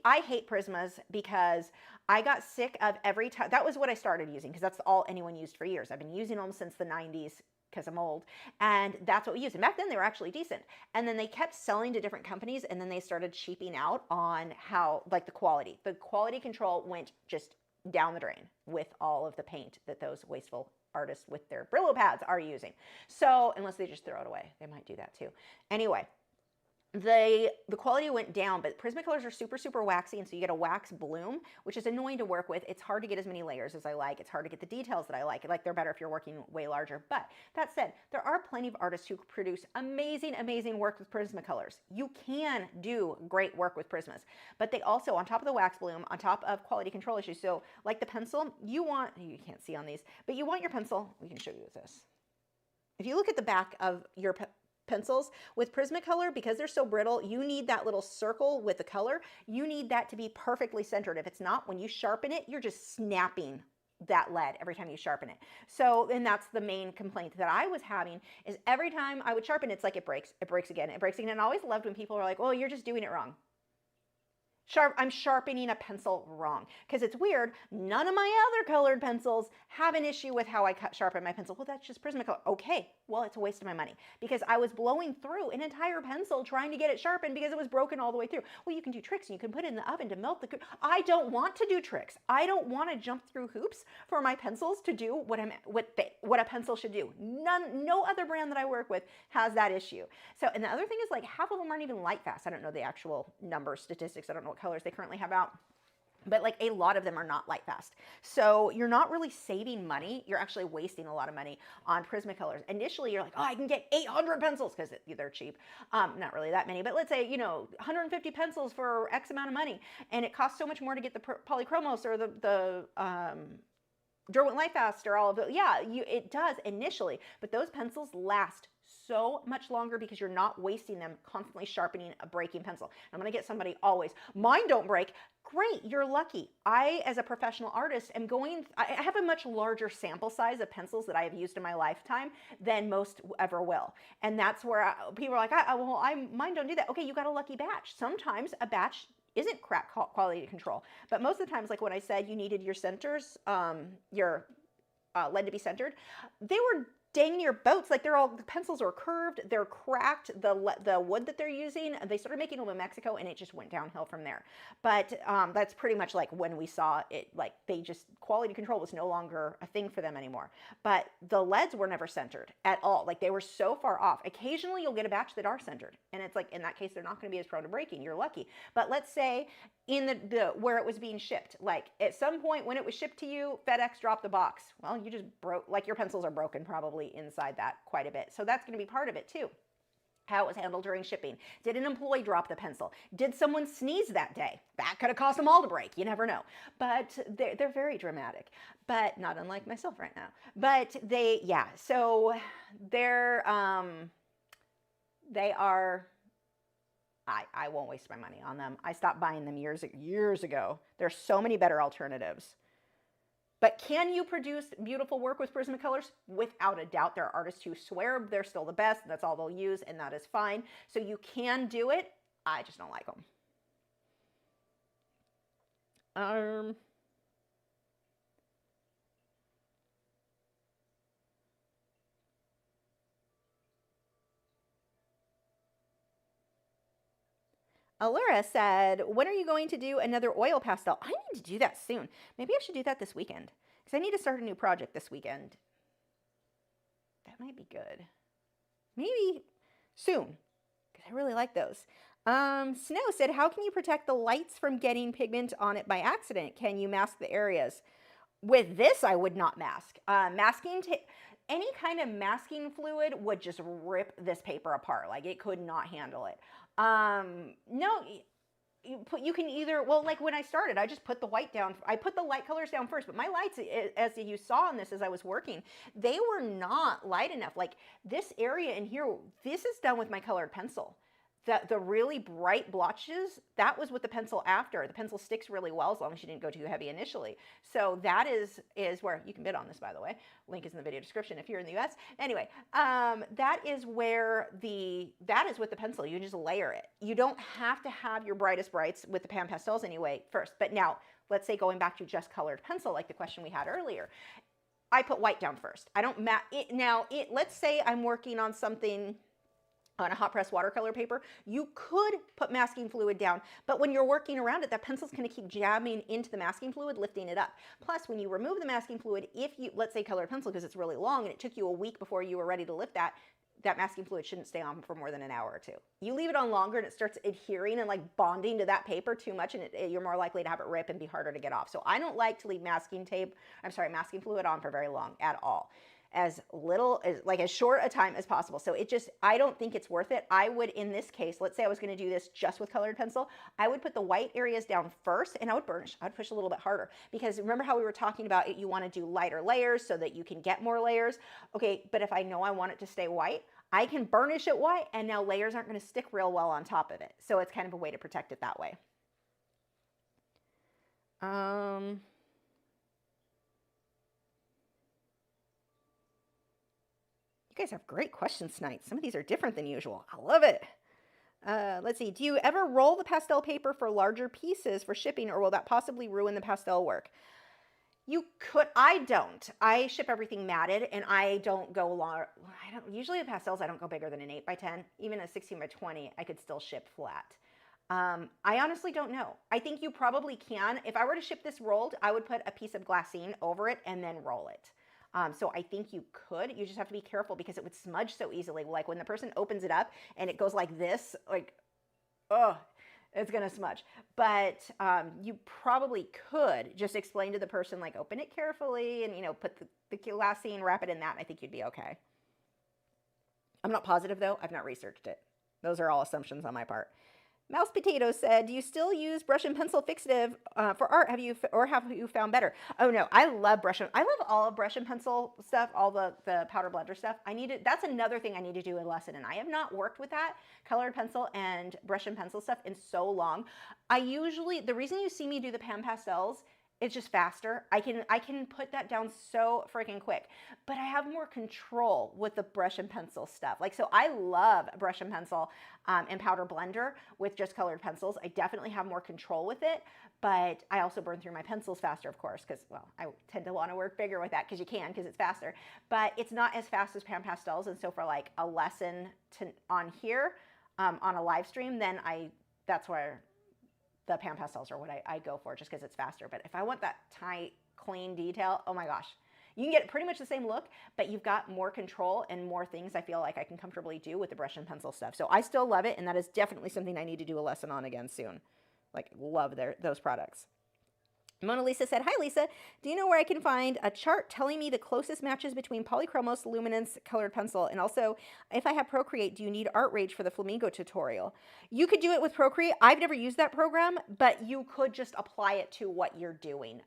I hate Prismas because I got sick of every time. That was what I started using because that's all anyone used for years. I've been using them since the 90s. Because I'm old, and that's what we used. And back then they were actually decent. And then they kept selling to different companies, and then they started cheaping out on how, like the quality. The quality control went just down the drain with all of the paint that those wasteful artists with their Brillo pads are using. So unless they just throw it away, they might do that too. Anyway, the quality went down, but Prismacolors are super, super waxy, and so you get a wax bloom, which is annoying to work with. It's hard to get as many layers as I like. It's hard to get the details that I like. Like, they're better if you're working way larger. But that said, there are plenty of artists who produce amazing, amazing work with Prismacolors. You can do great work with Prismas, but they also, on top of the wax bloom, on top of quality control issues, so like the pencil, you can't see on these, but you want your pencil, we can show you with this. If you look at the back of your pencils with Prismacolor, because they're so brittle, you need that little circle with the color. You need that to be perfectly centered. If it's not, when you sharpen it, you're just snapping that lead every time you sharpen it. So, and that's the main complaint that I was having, is every time I would sharpen, it's like it breaks again, it breaks again. And I always loved when people were like, oh, you're just doing it wrong. I'm sharpening a pencil wrong, because it's weird. None of my other colored pencils have an issue with how I sharpen my pencil. Well, that's just Prismacolor. Okay, well, it's a waste of my money because I was blowing through an entire pencil trying to get it sharpened because it was broken all the way through. Well, you can do tricks and you can put it in the oven to melt the. I don't want to do tricks. I don't want to jump through hoops for my pencils to do what a pencil should do. No other brand that I work with has that issue. So, and the other thing is, like, half of them aren't even light fast. I don't know the actual numbers, statistics. I don't know what colors they currently have out, but like a lot of them are not light fast. So you're not really saving money. You're actually wasting a lot of money on Prismacolors. Initially, you're like, oh, I can get 800 pencils because they're cheap. Not really that many, but let's say, 150 pencils for X amount of money. And it costs so much more to get the polychromos or the Derwent Light Fast or all of it. Yeah, it does initially, but those pencils last so much longer because you're not wasting them constantly sharpening a breaking pencil. I'm going to get somebody always, mine don't break. Great, you're lucky. I, as a professional artist, I have a much larger sample size of pencils that I have used in my lifetime than most ever will. And that's where people are like, mine don't do that. Okay, you got a lucky batch. Sometimes a batch isn't crap quality control. But most of the times, like when I said you needed your centers, your lead to be centered, they were dang near boats. Like the pencils are curved, they're cracked. The wood that they're using, they started making them in Mexico, and it just went downhill from there. But that's pretty much like when we saw it. Like quality control was no longer a thing for them anymore. But the leads were never centered at all. Like they were so far off. Occasionally you'll get a batch that are centered, and it's like in that case they're not going to be as prone to breaking. You're lucky. But let's say in the where it was being shipped, like at some point when it was shipped to you, FedEx dropped the box. Well, you just broke, like your pencils are broken probably inside that quite a bit. So that's going to be part of it too. How it was handled during shipping. Did an employee drop the pencil? Did someone sneeze that day? That could have caused them all to break. You never know. But they're very dramatic, but not unlike myself right now. But so they are, I won't waste my money on them. I stopped buying them years ago. There's so many better alternatives. But can you produce beautiful work with Prismacolors? Without a doubt. There are artists who swear they're still the best. That's all they'll use, and that is fine. So you can do it. I just don't like them. Allura said, when are you going to do another oil pastel? I need to do that soon. Maybe I should do that this weekend, because I need to start a new project this weekend. That might be good. Maybe soon, because I really like those. Snow said, how can you protect the lights from getting pigment on it by accident? Can you mask the areas? With this, I would not mask. Masking tape. Any kind of masking fluid would just rip this paper apart. Like it could not handle it. No, you can either, well, like when I started, I just put the white down. I put the light colors down first, but my lights, as you saw in this as I was working, they were not light enough. Like this area in here, this is done with my colored pencil. The really bright blotches, that was with the pencil after. The pencil sticks really well as long as you didn't go too heavy initially. So that is where, you can bid on this, by the way. Link is in the video description if you're in the US. Anyway, that is with the pencil. You just layer it. You don't have to have your brightest brights with the pan pastels anyway first. But now, let's say going back to just colored pencil, like the question we had earlier, I put white down first. I don't let's say I'm working on something on a hot press watercolor paper, you could put masking fluid down, but when you're working around it, that pencil's gonna keep jamming into the masking fluid, lifting it up. Plus, when you remove the masking fluid, if you, let's say colored pencil, because it's really long and it took you a week before you were ready to lift that masking fluid shouldn't stay on for more than an hour or two. You leave it on longer and it starts adhering and like bonding to that paper too much, and you're more likely to have it rip and be harder to get off. So I don't like to leave masking fluid on for very long at all. As short a time as possible. So I don't think it's worth it. I would, in this case, let's say I was going to do this just with colored pencil, I would put the white areas down first and I would burnish. I'd push a little bit harder, because remember how we were talking about it, you want to do lighter layers so that you can get more layers. Okay, but if I know I want it to stay white, I can burnish it white, and now layers aren't going to stick real well on top of it. So it's kind of a way to protect it that way. You guys have great questions tonight. Some of these are different than usual. I love it. Let's see. Do you ever roll the pastel paper for larger pieces for shipping, or will that possibly ruin the pastel work? You could. I don't. I ship everything matted, and I don't go long. Usually the pastels, I don't go bigger than an 8x10. Even a 16x20, I could still ship flat. I honestly don't know. I think you probably can. If I were to ship this rolled, I would put a piece of glassine over it and then roll it. So I think you could. You just have to be careful, because it would smudge so easily. Like when the person opens it up and it goes like this, like, oh, it's gonna smudge. But you probably could just explain to the person, like, open it carefully and, put the glassine, wrap it in that, and I think you'd be okay. I'm not positive though. I've not researched it. Those are all assumptions on my part. Mouse Potato said, do you still use brush and pencil fixative for art? Have you found better? Oh no, I love I love all of brush and pencil stuff, all the powder blender stuff. That's another thing I need to do a lesson, and I have not worked with that colored pencil and brush and pencil stuff in so long. The reason you see me do the pan pastels It's just faster. I can put that down so freaking quick, but I have more control with the brush and pencil stuff. Like, so I love brush and pencil and powder blender with just colored pencils. I definitely have more control with it, but I also burn through my pencils faster, of course, because, well, I tend to want to work bigger with that because you can, because it's faster, but it's not as fast as Pastels. And so for like a lesson on here, on a live stream, then that's where the Pastels are what I go for, just because it's faster. But if I want that tight, clean detail, oh my gosh, you can get pretty much the same look, but you've got more control and more things I feel like I can comfortably do with the brush and pencil stuff. So I still love it, and that is definitely something I need to do a lesson on again soon. Like, love those products. Mona Lisa said, hi Lisa, do you know where I can find a chart telling me the closest matches between Polychromos, Luminance, colored pencil? And also, if I have Procreate, do you need Art Rage for the Flamingo tutorial? You could do it with Procreate. I've never used that program, but you could just apply it to what you're doing.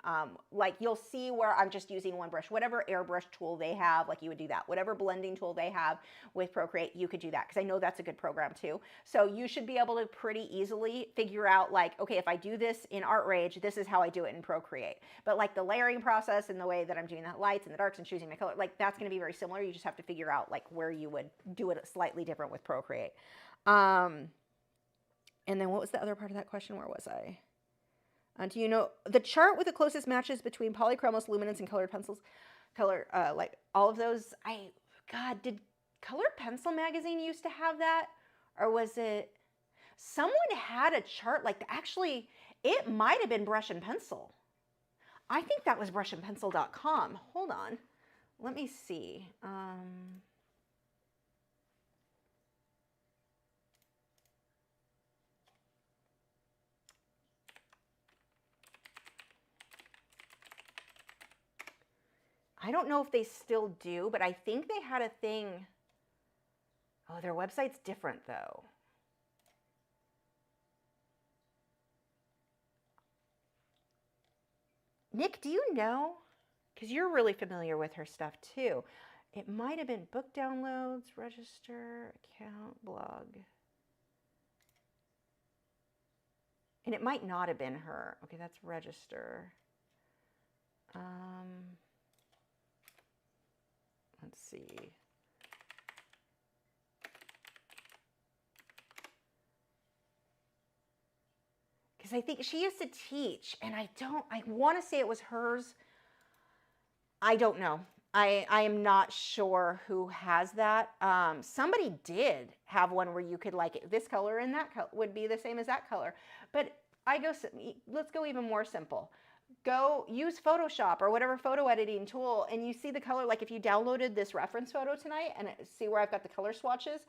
Like, you'll see where I'm just using one brush. Whatever airbrush tool they have, like, you would do that. Whatever blending tool they have with Procreate, you could do that, because I know that's a good program too. So you should be able to pretty easily figure out, like, okay, if I do this in Art Rage, this is how I do it in Procreate. But like the layering process and the way that I'm doing the lights and the darks and choosing my color, like, that's going to be very similar. You just have to figure out like where you would do it slightly different with Procreate. And then what was the other part of that question? Where was I? Do you know the chart with the closest matches between Polychromos, Luminance, and colored pencils? Like all of those. God, did Colored Pencil Magazine used to have that? Or was it, someone had a chart like that? Actually, it might have been Brush and Pencil. I think that was brushandpencil.com. Hold on. Let me see. I don't know if they still do, but I think they had a thing. Oh, their website's different though. Nick, do you know? Because you're really familiar with her stuff too. It might have been book downloads, register, account, blog. And it might not have been her. Okay, that's register. Let's see. Because I think she used to teach, and I want to say it was hers. I don't know. I am not sure who has that. Somebody did have one where you could, like, this color and that color would be the same as that color. But let's go even more simple. Go use Photoshop or whatever photo editing tool, and you see the color. Like, if you downloaded this reference photo tonight and see where I've got the color swatches,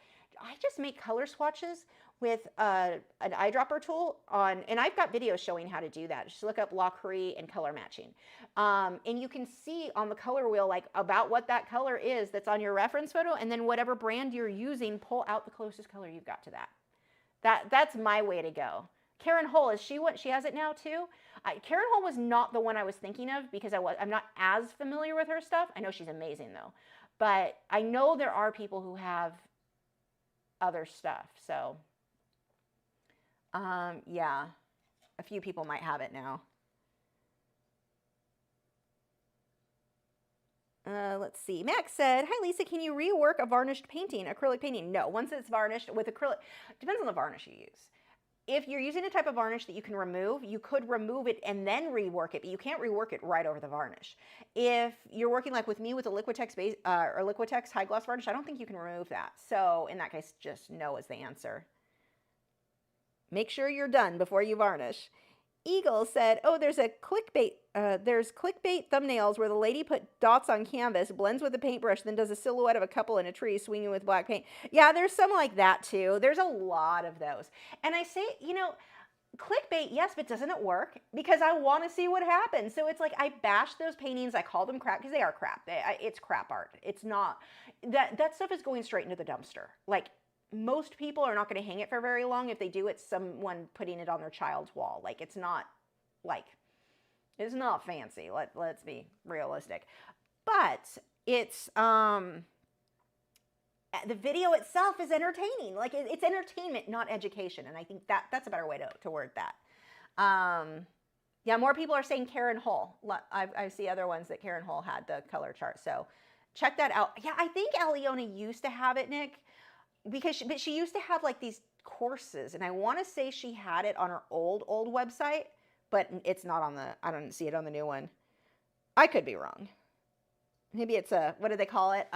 I just make color swatches with an eyedropper tool on, and I've got videos showing how to do that. Just look up Lachri and color matching. And you can see on the color wheel, like, about what that color is that's on your reference photo, and then whatever brand you're using, pull out the closest color you've got to that. That's my way to go. Karen Hull, is she what she has it now too? Karen Hull was not the one I was thinking of, because I'm not as familiar with her stuff. I know she's amazing though, but I know there are people who have other stuff. So yeah, a few people might have it now. Let's see. Max said, hi Lisa, can you rework a varnished painting, acrylic painting? No, once it's varnished with acrylic, depends on the varnish you use. If you're using a type of varnish that you can remove, you could remove it and then rework it, but you can't rework it right over the varnish. If you're working like with me with a Liquitex base or Liquitex high gloss varnish, I don't think you can remove that. So in that case, just no is the answer. Make sure you're done before you varnish. Eagle said, oh, there's clickbait thumbnails where the lady put dots on canvas, blends with a paintbrush, then does a silhouette of a couple in a tree swinging with black paint. Yeah, there's some like that too. There's a lot of those. And I say, clickbait, yes, but doesn't it work? Because I want to see what happens. So it's like, I bash those paintings. I call them crap because they are crap. It's crap art. It's not, that stuff is going straight into the dumpster. Like, most people are not going to hang it for very long. If they do, it's someone putting it on their child's wall. Like, it's not fancy. Let's be realistic. But it's, the video itself is entertaining. Like, it's entertainment, not education. And I think that's a better way to word that. Yeah, Yeah, more people are saying Karen Hull. I see other ones that Karen Hull had the color chart. So check that out. Yeah, I think Aliona used to have it, Nick, because but she used to have like these courses, and I want to say she had it on her old website, but it's not on the, I don't see it on the new one. I could be wrong. Maybe it's a, what do they call it?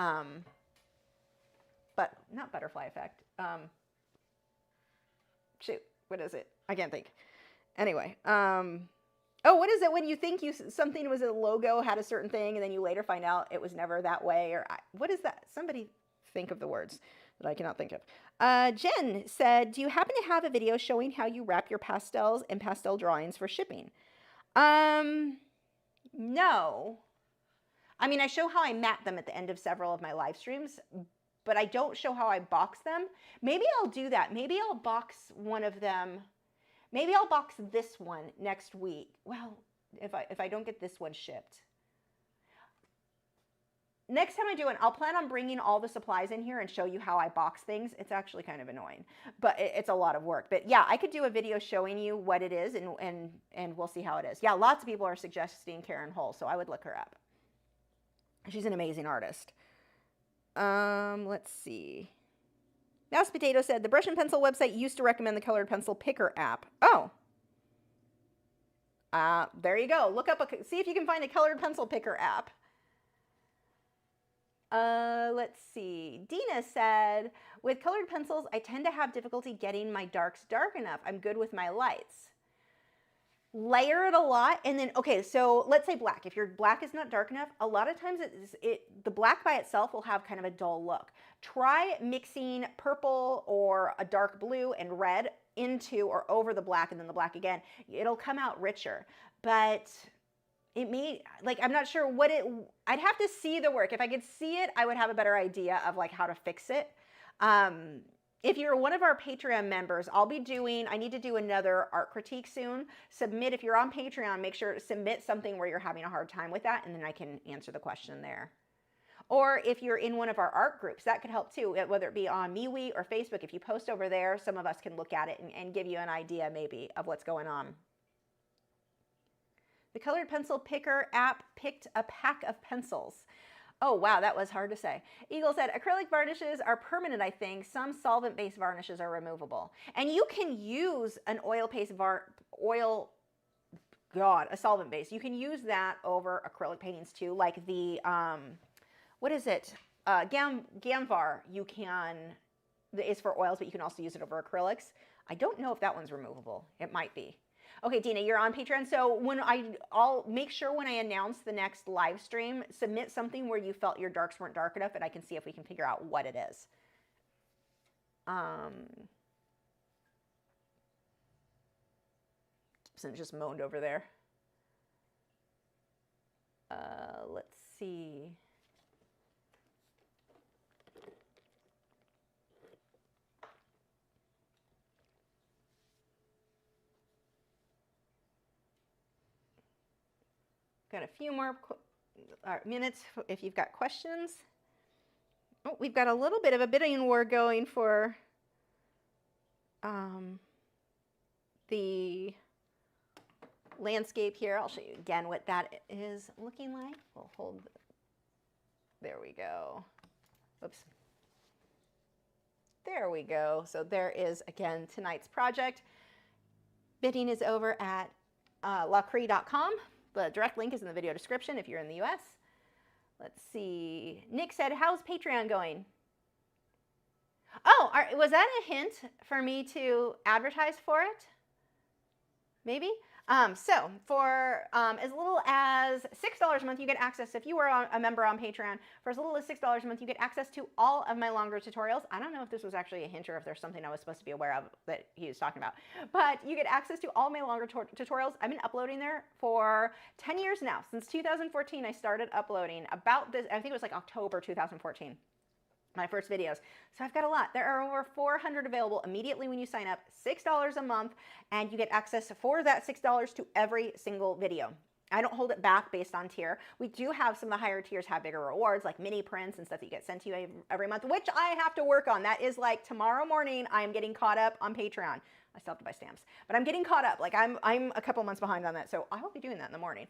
But not butterfly effect. Shoot, what is it? I can't think. Anyway, oh, what is it when you think something was a logo, had a certain thing, and then you later find out it was never that way? Or what is that? Somebody think of the words that I cannot think of. Jen said, do you happen to have a video showing how you wrap your pastels and pastel drawings for shipping? No. I mean, I show how I mat them at the end of several of my live streams, but I don't show how I box them. Maybe I'll do that. Maybe I'll box one of them. Maybe I'll box this one next week. Well, if I don't get this one shipped. Next time I do it, I'll plan on bringing all the supplies in here and show you how I box things. It's actually kind of annoying, but it's a lot of work. But yeah, I could do a video showing you what it is, and we'll see how it is. Yeah, lots of people are suggesting Karen Hull, so I would look her up. She's an amazing artist. Let's see. Mouse Potato said, the brush and pencil website used to recommend the colored pencil picker app. Oh. There you go. Look up, see if you can find a colored pencil picker app. Let's see. Dina said, with colored pencils, I tend to have difficulty getting my darks dark enough. I'm good with my lights. Layer it a lot, and then, okay, so let's say black. If your black is not dark enough, a lot of times the black by itself will have kind of a dull look. Try mixing purple or a dark blue and red into or over the black and then the black again. It'll come out richer, but it may, like, I'm not sure what I'd have to see the work. If I could see it, I would have a better idea of like how to fix it. If you're one of our Patreon members, I need to do another art critique soon. Submit, if you're on Patreon, make sure to submit something where you're having a hard time with that, and then I can answer the question there. Or if you're in one of our art groups, that could help too, whether it be on MeWe or Facebook. If you post over there, some of us can look at it and give you an idea maybe of what's going on. The colored pencil picker app picked a pack of pencils. Oh, wow, that was hard to say. Eagle said, acrylic varnishes are permanent, I think. Some solvent-based varnishes are removable. And you can use an oil-based a solvent-based. You can use that over acrylic paintings too, like the, what is it? Gamvar, you can, is for oils, but you can also use it over acrylics. I don't know if that one's removable. It might be. Okay, Dina, you're on Patreon. So I'll make sure when I announce the next live stream, submit something where you felt your darks weren't dark enough, and I can see if we can figure out what it is. Gibson just moaned over there. Let's see. Got a few more minutes if you've got questions. Oh, we've got a little bit of a bidding war going for the landscape here. I'll show you again what that is looking like. We'll hold, there we go. Oops. There we go. So there is, again, tonight's project. Bidding is over at Lachri.com. The direct link is in the video description if you're in the US. Let's see. Nick said, how's Patreon going? Oh, was that a hint for me to advertise for it? Maybe? So for as little as $6 a month, you get access. If you were a member on Patreon, for as little as $6 a month, you get access to all of my longer tutorials. I don't know if this was actually a hint or if there's something I was supposed to be aware of that he was talking about. But you get access to all my longer tutorials. I've been uploading there for 10 years now. Since 2014, I started uploading about this. I think it was like October 2014. My first videos. So I've got a lot. There are over 400 available immediately when you sign up, $6 a month, and you get access for that $6 to every single video. I don't hold it back based on tier. We do have some of the higher tiers have bigger rewards, like mini prints and stuff that you get sent to you every month, which I have to work on. That is like tomorrow morning, I am getting caught up on Patreon. I still have to buy stamps, but I'm getting caught up. Like I'm a couple months behind on that, so I will be doing that in the morning.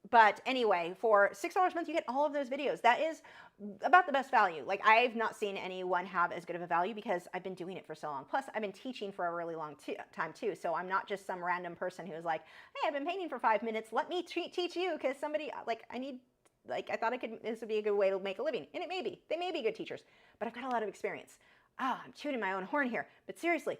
But anyway, for $6 a month, you get all of those videos. That is about the best value. Like I've not seen anyone have as good of a value because I've been doing it for so long. Plus, I've been teaching for a really long time too. So I'm not just some random person who's like, hey, I've been painting for 5 minutes. Let me teach you because somebody like I thought this would be a good way to make a living. And it may be. They may be good teachers, but I've got a lot of experience. I'm tooting my own horn here. But seriously,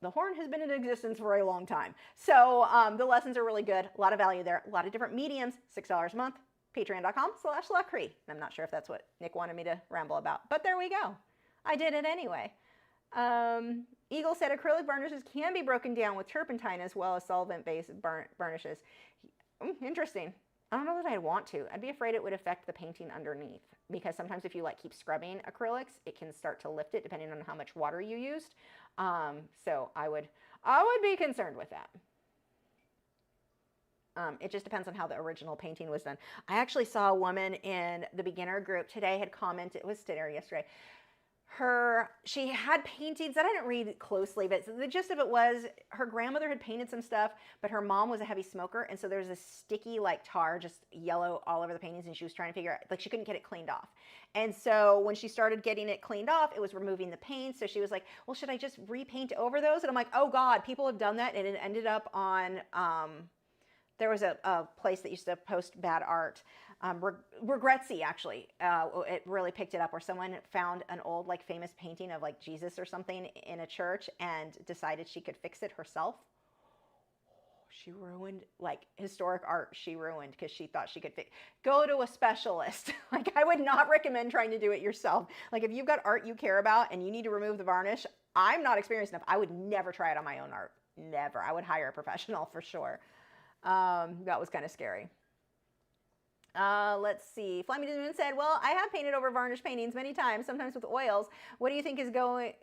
the horn has been in existence for a long time. So the lessons are really good. A lot of value there. A lot of different mediums. $6 a month. Patreon.com/Lachri. I'm not sure if that's what Nick wanted me to ramble about, but there we go. I did it anyway. Eagle said acrylic varnishes can be broken down with turpentine as well as solvent-based varnishes. Interesting. I don't know that I'd want to. I'd be afraid it would affect the painting underneath because sometimes if you like keep scrubbing acrylics, it can start to lift it depending on how much water you used. So I would be concerned with that. It just depends on how the original painting was done. I actually saw a woman in the beginner group today had commented, it was today or yesterday, she had paintings that I didn't read closely, but the gist of it was her grandmother had painted some stuff, but her mom was a heavy smoker, and so there's this sticky like tar, just yellow all over the paintings, and she was trying to figure out, like she couldn't get it cleaned off. And so when she started getting it cleaned off, it was removing the paint, so she was like, well, should I just repaint over those? And I'm like, oh God, people have done that, and it ended up on, there was a place that used to post bad art, Regretsy actually, it really picked it up where someone found an old like famous painting of like Jesus or something in a church and decided she could fix it herself. She ruined like historic art. She ruined because she thought she could go to a specialist. Like I would not recommend trying to do it yourself. Like if you've got art you care about and you need to remove the varnish, I'm not experienced enough. I would never try it on my own art. Never. I would hire a professional for sure. That was kind of scary. Let's see. Flammy Moon said, well, I have painted over varnish paintings many times, sometimes with oils. What do you think is going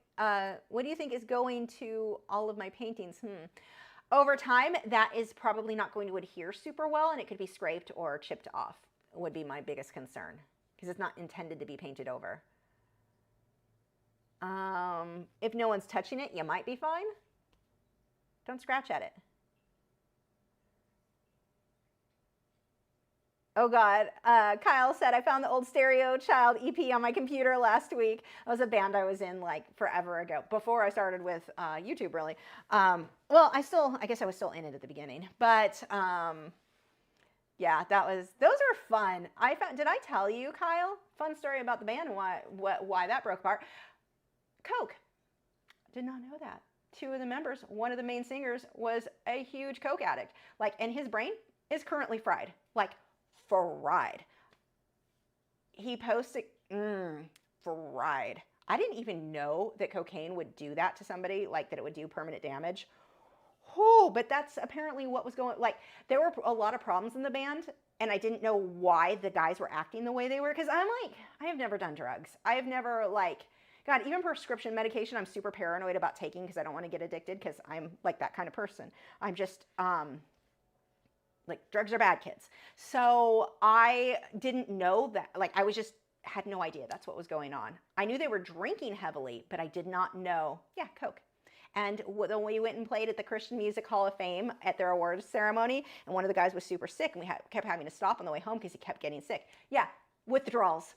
to all of my paintings? Over time, that is probably not going to adhere super well, and it could be scraped or chipped off, would be my biggest concern, because it's not intended to be painted over. If no one's touching it, you might be fine. Don't scratch at it. Oh God, Kyle said, I found the old Stereo Child EP on my computer last week. That was a band I was in like forever ago, before I started with YouTube really. Well, I guess I was still in it at the beginning, but yeah, those are fun. Did I tell you, Kyle, fun story about the band and why that broke apart? Coke, did not know that. 2 of the members, one of the main singers was a huge Coke addict, like, and his brain is currently fried, like, fried. He posted, fried. I didn't even know that cocaine would do that to somebody, like that it would do permanent damage. Oh, but that's apparently what was going, like there were a lot of problems in the band and I didn't know why the guys were acting the way they were. Cause I'm like, I have never done drugs. I have never God, even prescription medication, I'm super paranoid about taking because I don't want to get addicted because I'm like that kind of person. I'm just, like drugs are bad, kids. So I didn't know that, like I had no idea that's what was going on. I knew they were drinking heavily, but I did not know, yeah, Coke. And when we went and played at the Christian Music Hall of Fame at their awards ceremony, and one of the guys was super sick, and we kept having to stop on the way home because he kept getting sick. Yeah, withdrawals.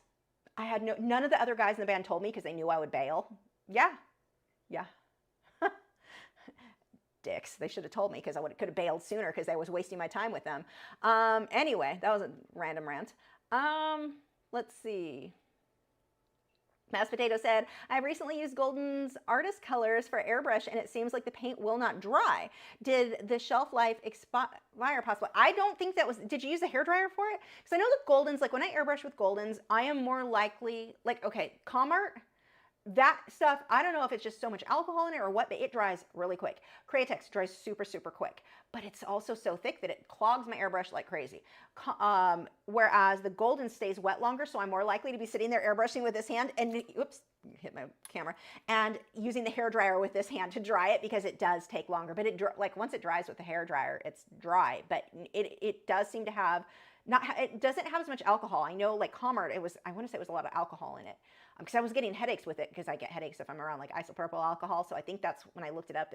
I had none of the other guys in the band told me because they knew I would bail. Yeah. Dicks. They should have told me because I could have bailed sooner because I was wasting my time with them. Anyway, that was a random rant. Let's see. Mashed Potato said, I recently used Golden's artist colors for airbrush and it seems like the paint will not dry. Did the shelf life expire possibly? I don't think that was, did you use a hairdryer for it? Because I know that Golden's, like when I airbrush with Golden's, I am more likely, like, okay, Comart, that stuff, I don't know if it's just so much alcohol in it or what, but it dries really quick. Createx dries super, super quick, but it's also so thick that it clogs my airbrush like crazy. Whereas the Golden stays wet longer, so I'm more likely to be sitting there airbrushing with this hand and, oops, hit my camera, and using the hairdryer with this hand to dry it because it does take longer. But like once it dries with the hairdryer, it's dry, but it does seem to have it doesn't have as much alcohol. I know like Comard, I want to say it was a lot of alcohol in it because I was getting headaches with it because I get headaches if I'm around like isopropyl alcohol. So I think that's when I looked it up.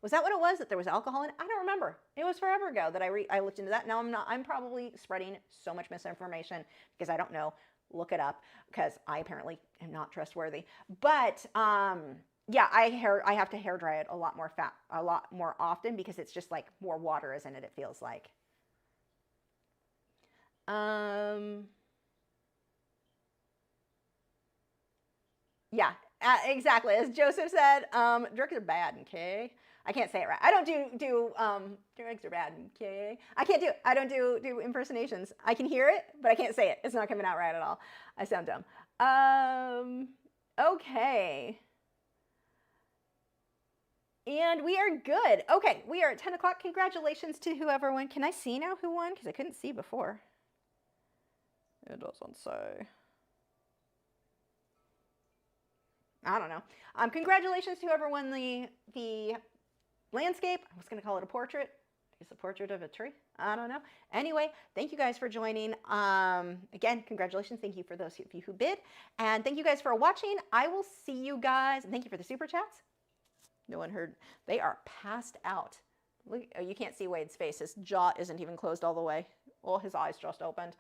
Was that what it was, that there was alcohol in it? I don't remember. It was forever ago that I looked into that. Now I'm probably spreading so much misinformation because I don't know. Look it up because I apparently am not trustworthy. But yeah, I have to hair dry it a lot more often because it's just like more water is in it, it feels like. Yeah, exactly. As Joseph said, drugs are bad, okay? I can't say it right. I don't do drugs are bad, okay? I can't do it. I don't do impersonations. I can hear it, but I can't say it. It's not coming out right at all. I sound dumb. Okay. And we are good. Okay, we are at 10 o'clock. Congratulations to whoever won. Can I see now who won? Because I couldn't see before. It doesn't say. I don't know. Congratulations to whoever won the landscape. I was going to call it a portrait. It's a portrait of a tree. I don't know. Anyway, thank you guys for joining. Again, congratulations. Thank you for those of you who bid. And thank you guys for watching. I will see you guys. And thank you for the super chats. No one heard. They are passed out. Look, oh, you can't see Wade's face. His jaw isn't even closed all the way. Well, his eyes just opened.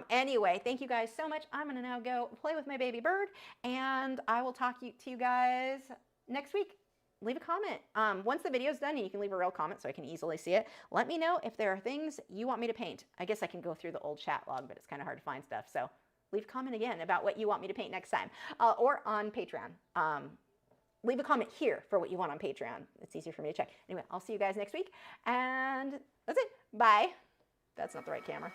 Anyway, thank you guys so much. I'm going to now go play with my baby bird, and I will talk to you guys next week. Leave a comment. Once the video's done, and you can leave a real comment so I can easily see it, let me know if there are things you want me to paint. I guess I can go through the old chat log, but it's kind of hard to find stuff. So leave a comment again about what you want me to paint next time, or on Patreon. Leave a comment here for what you want on Patreon. It's easier for me to check. Anyway, I'll see you guys next week, and that's it. Bye. That's not the right camera.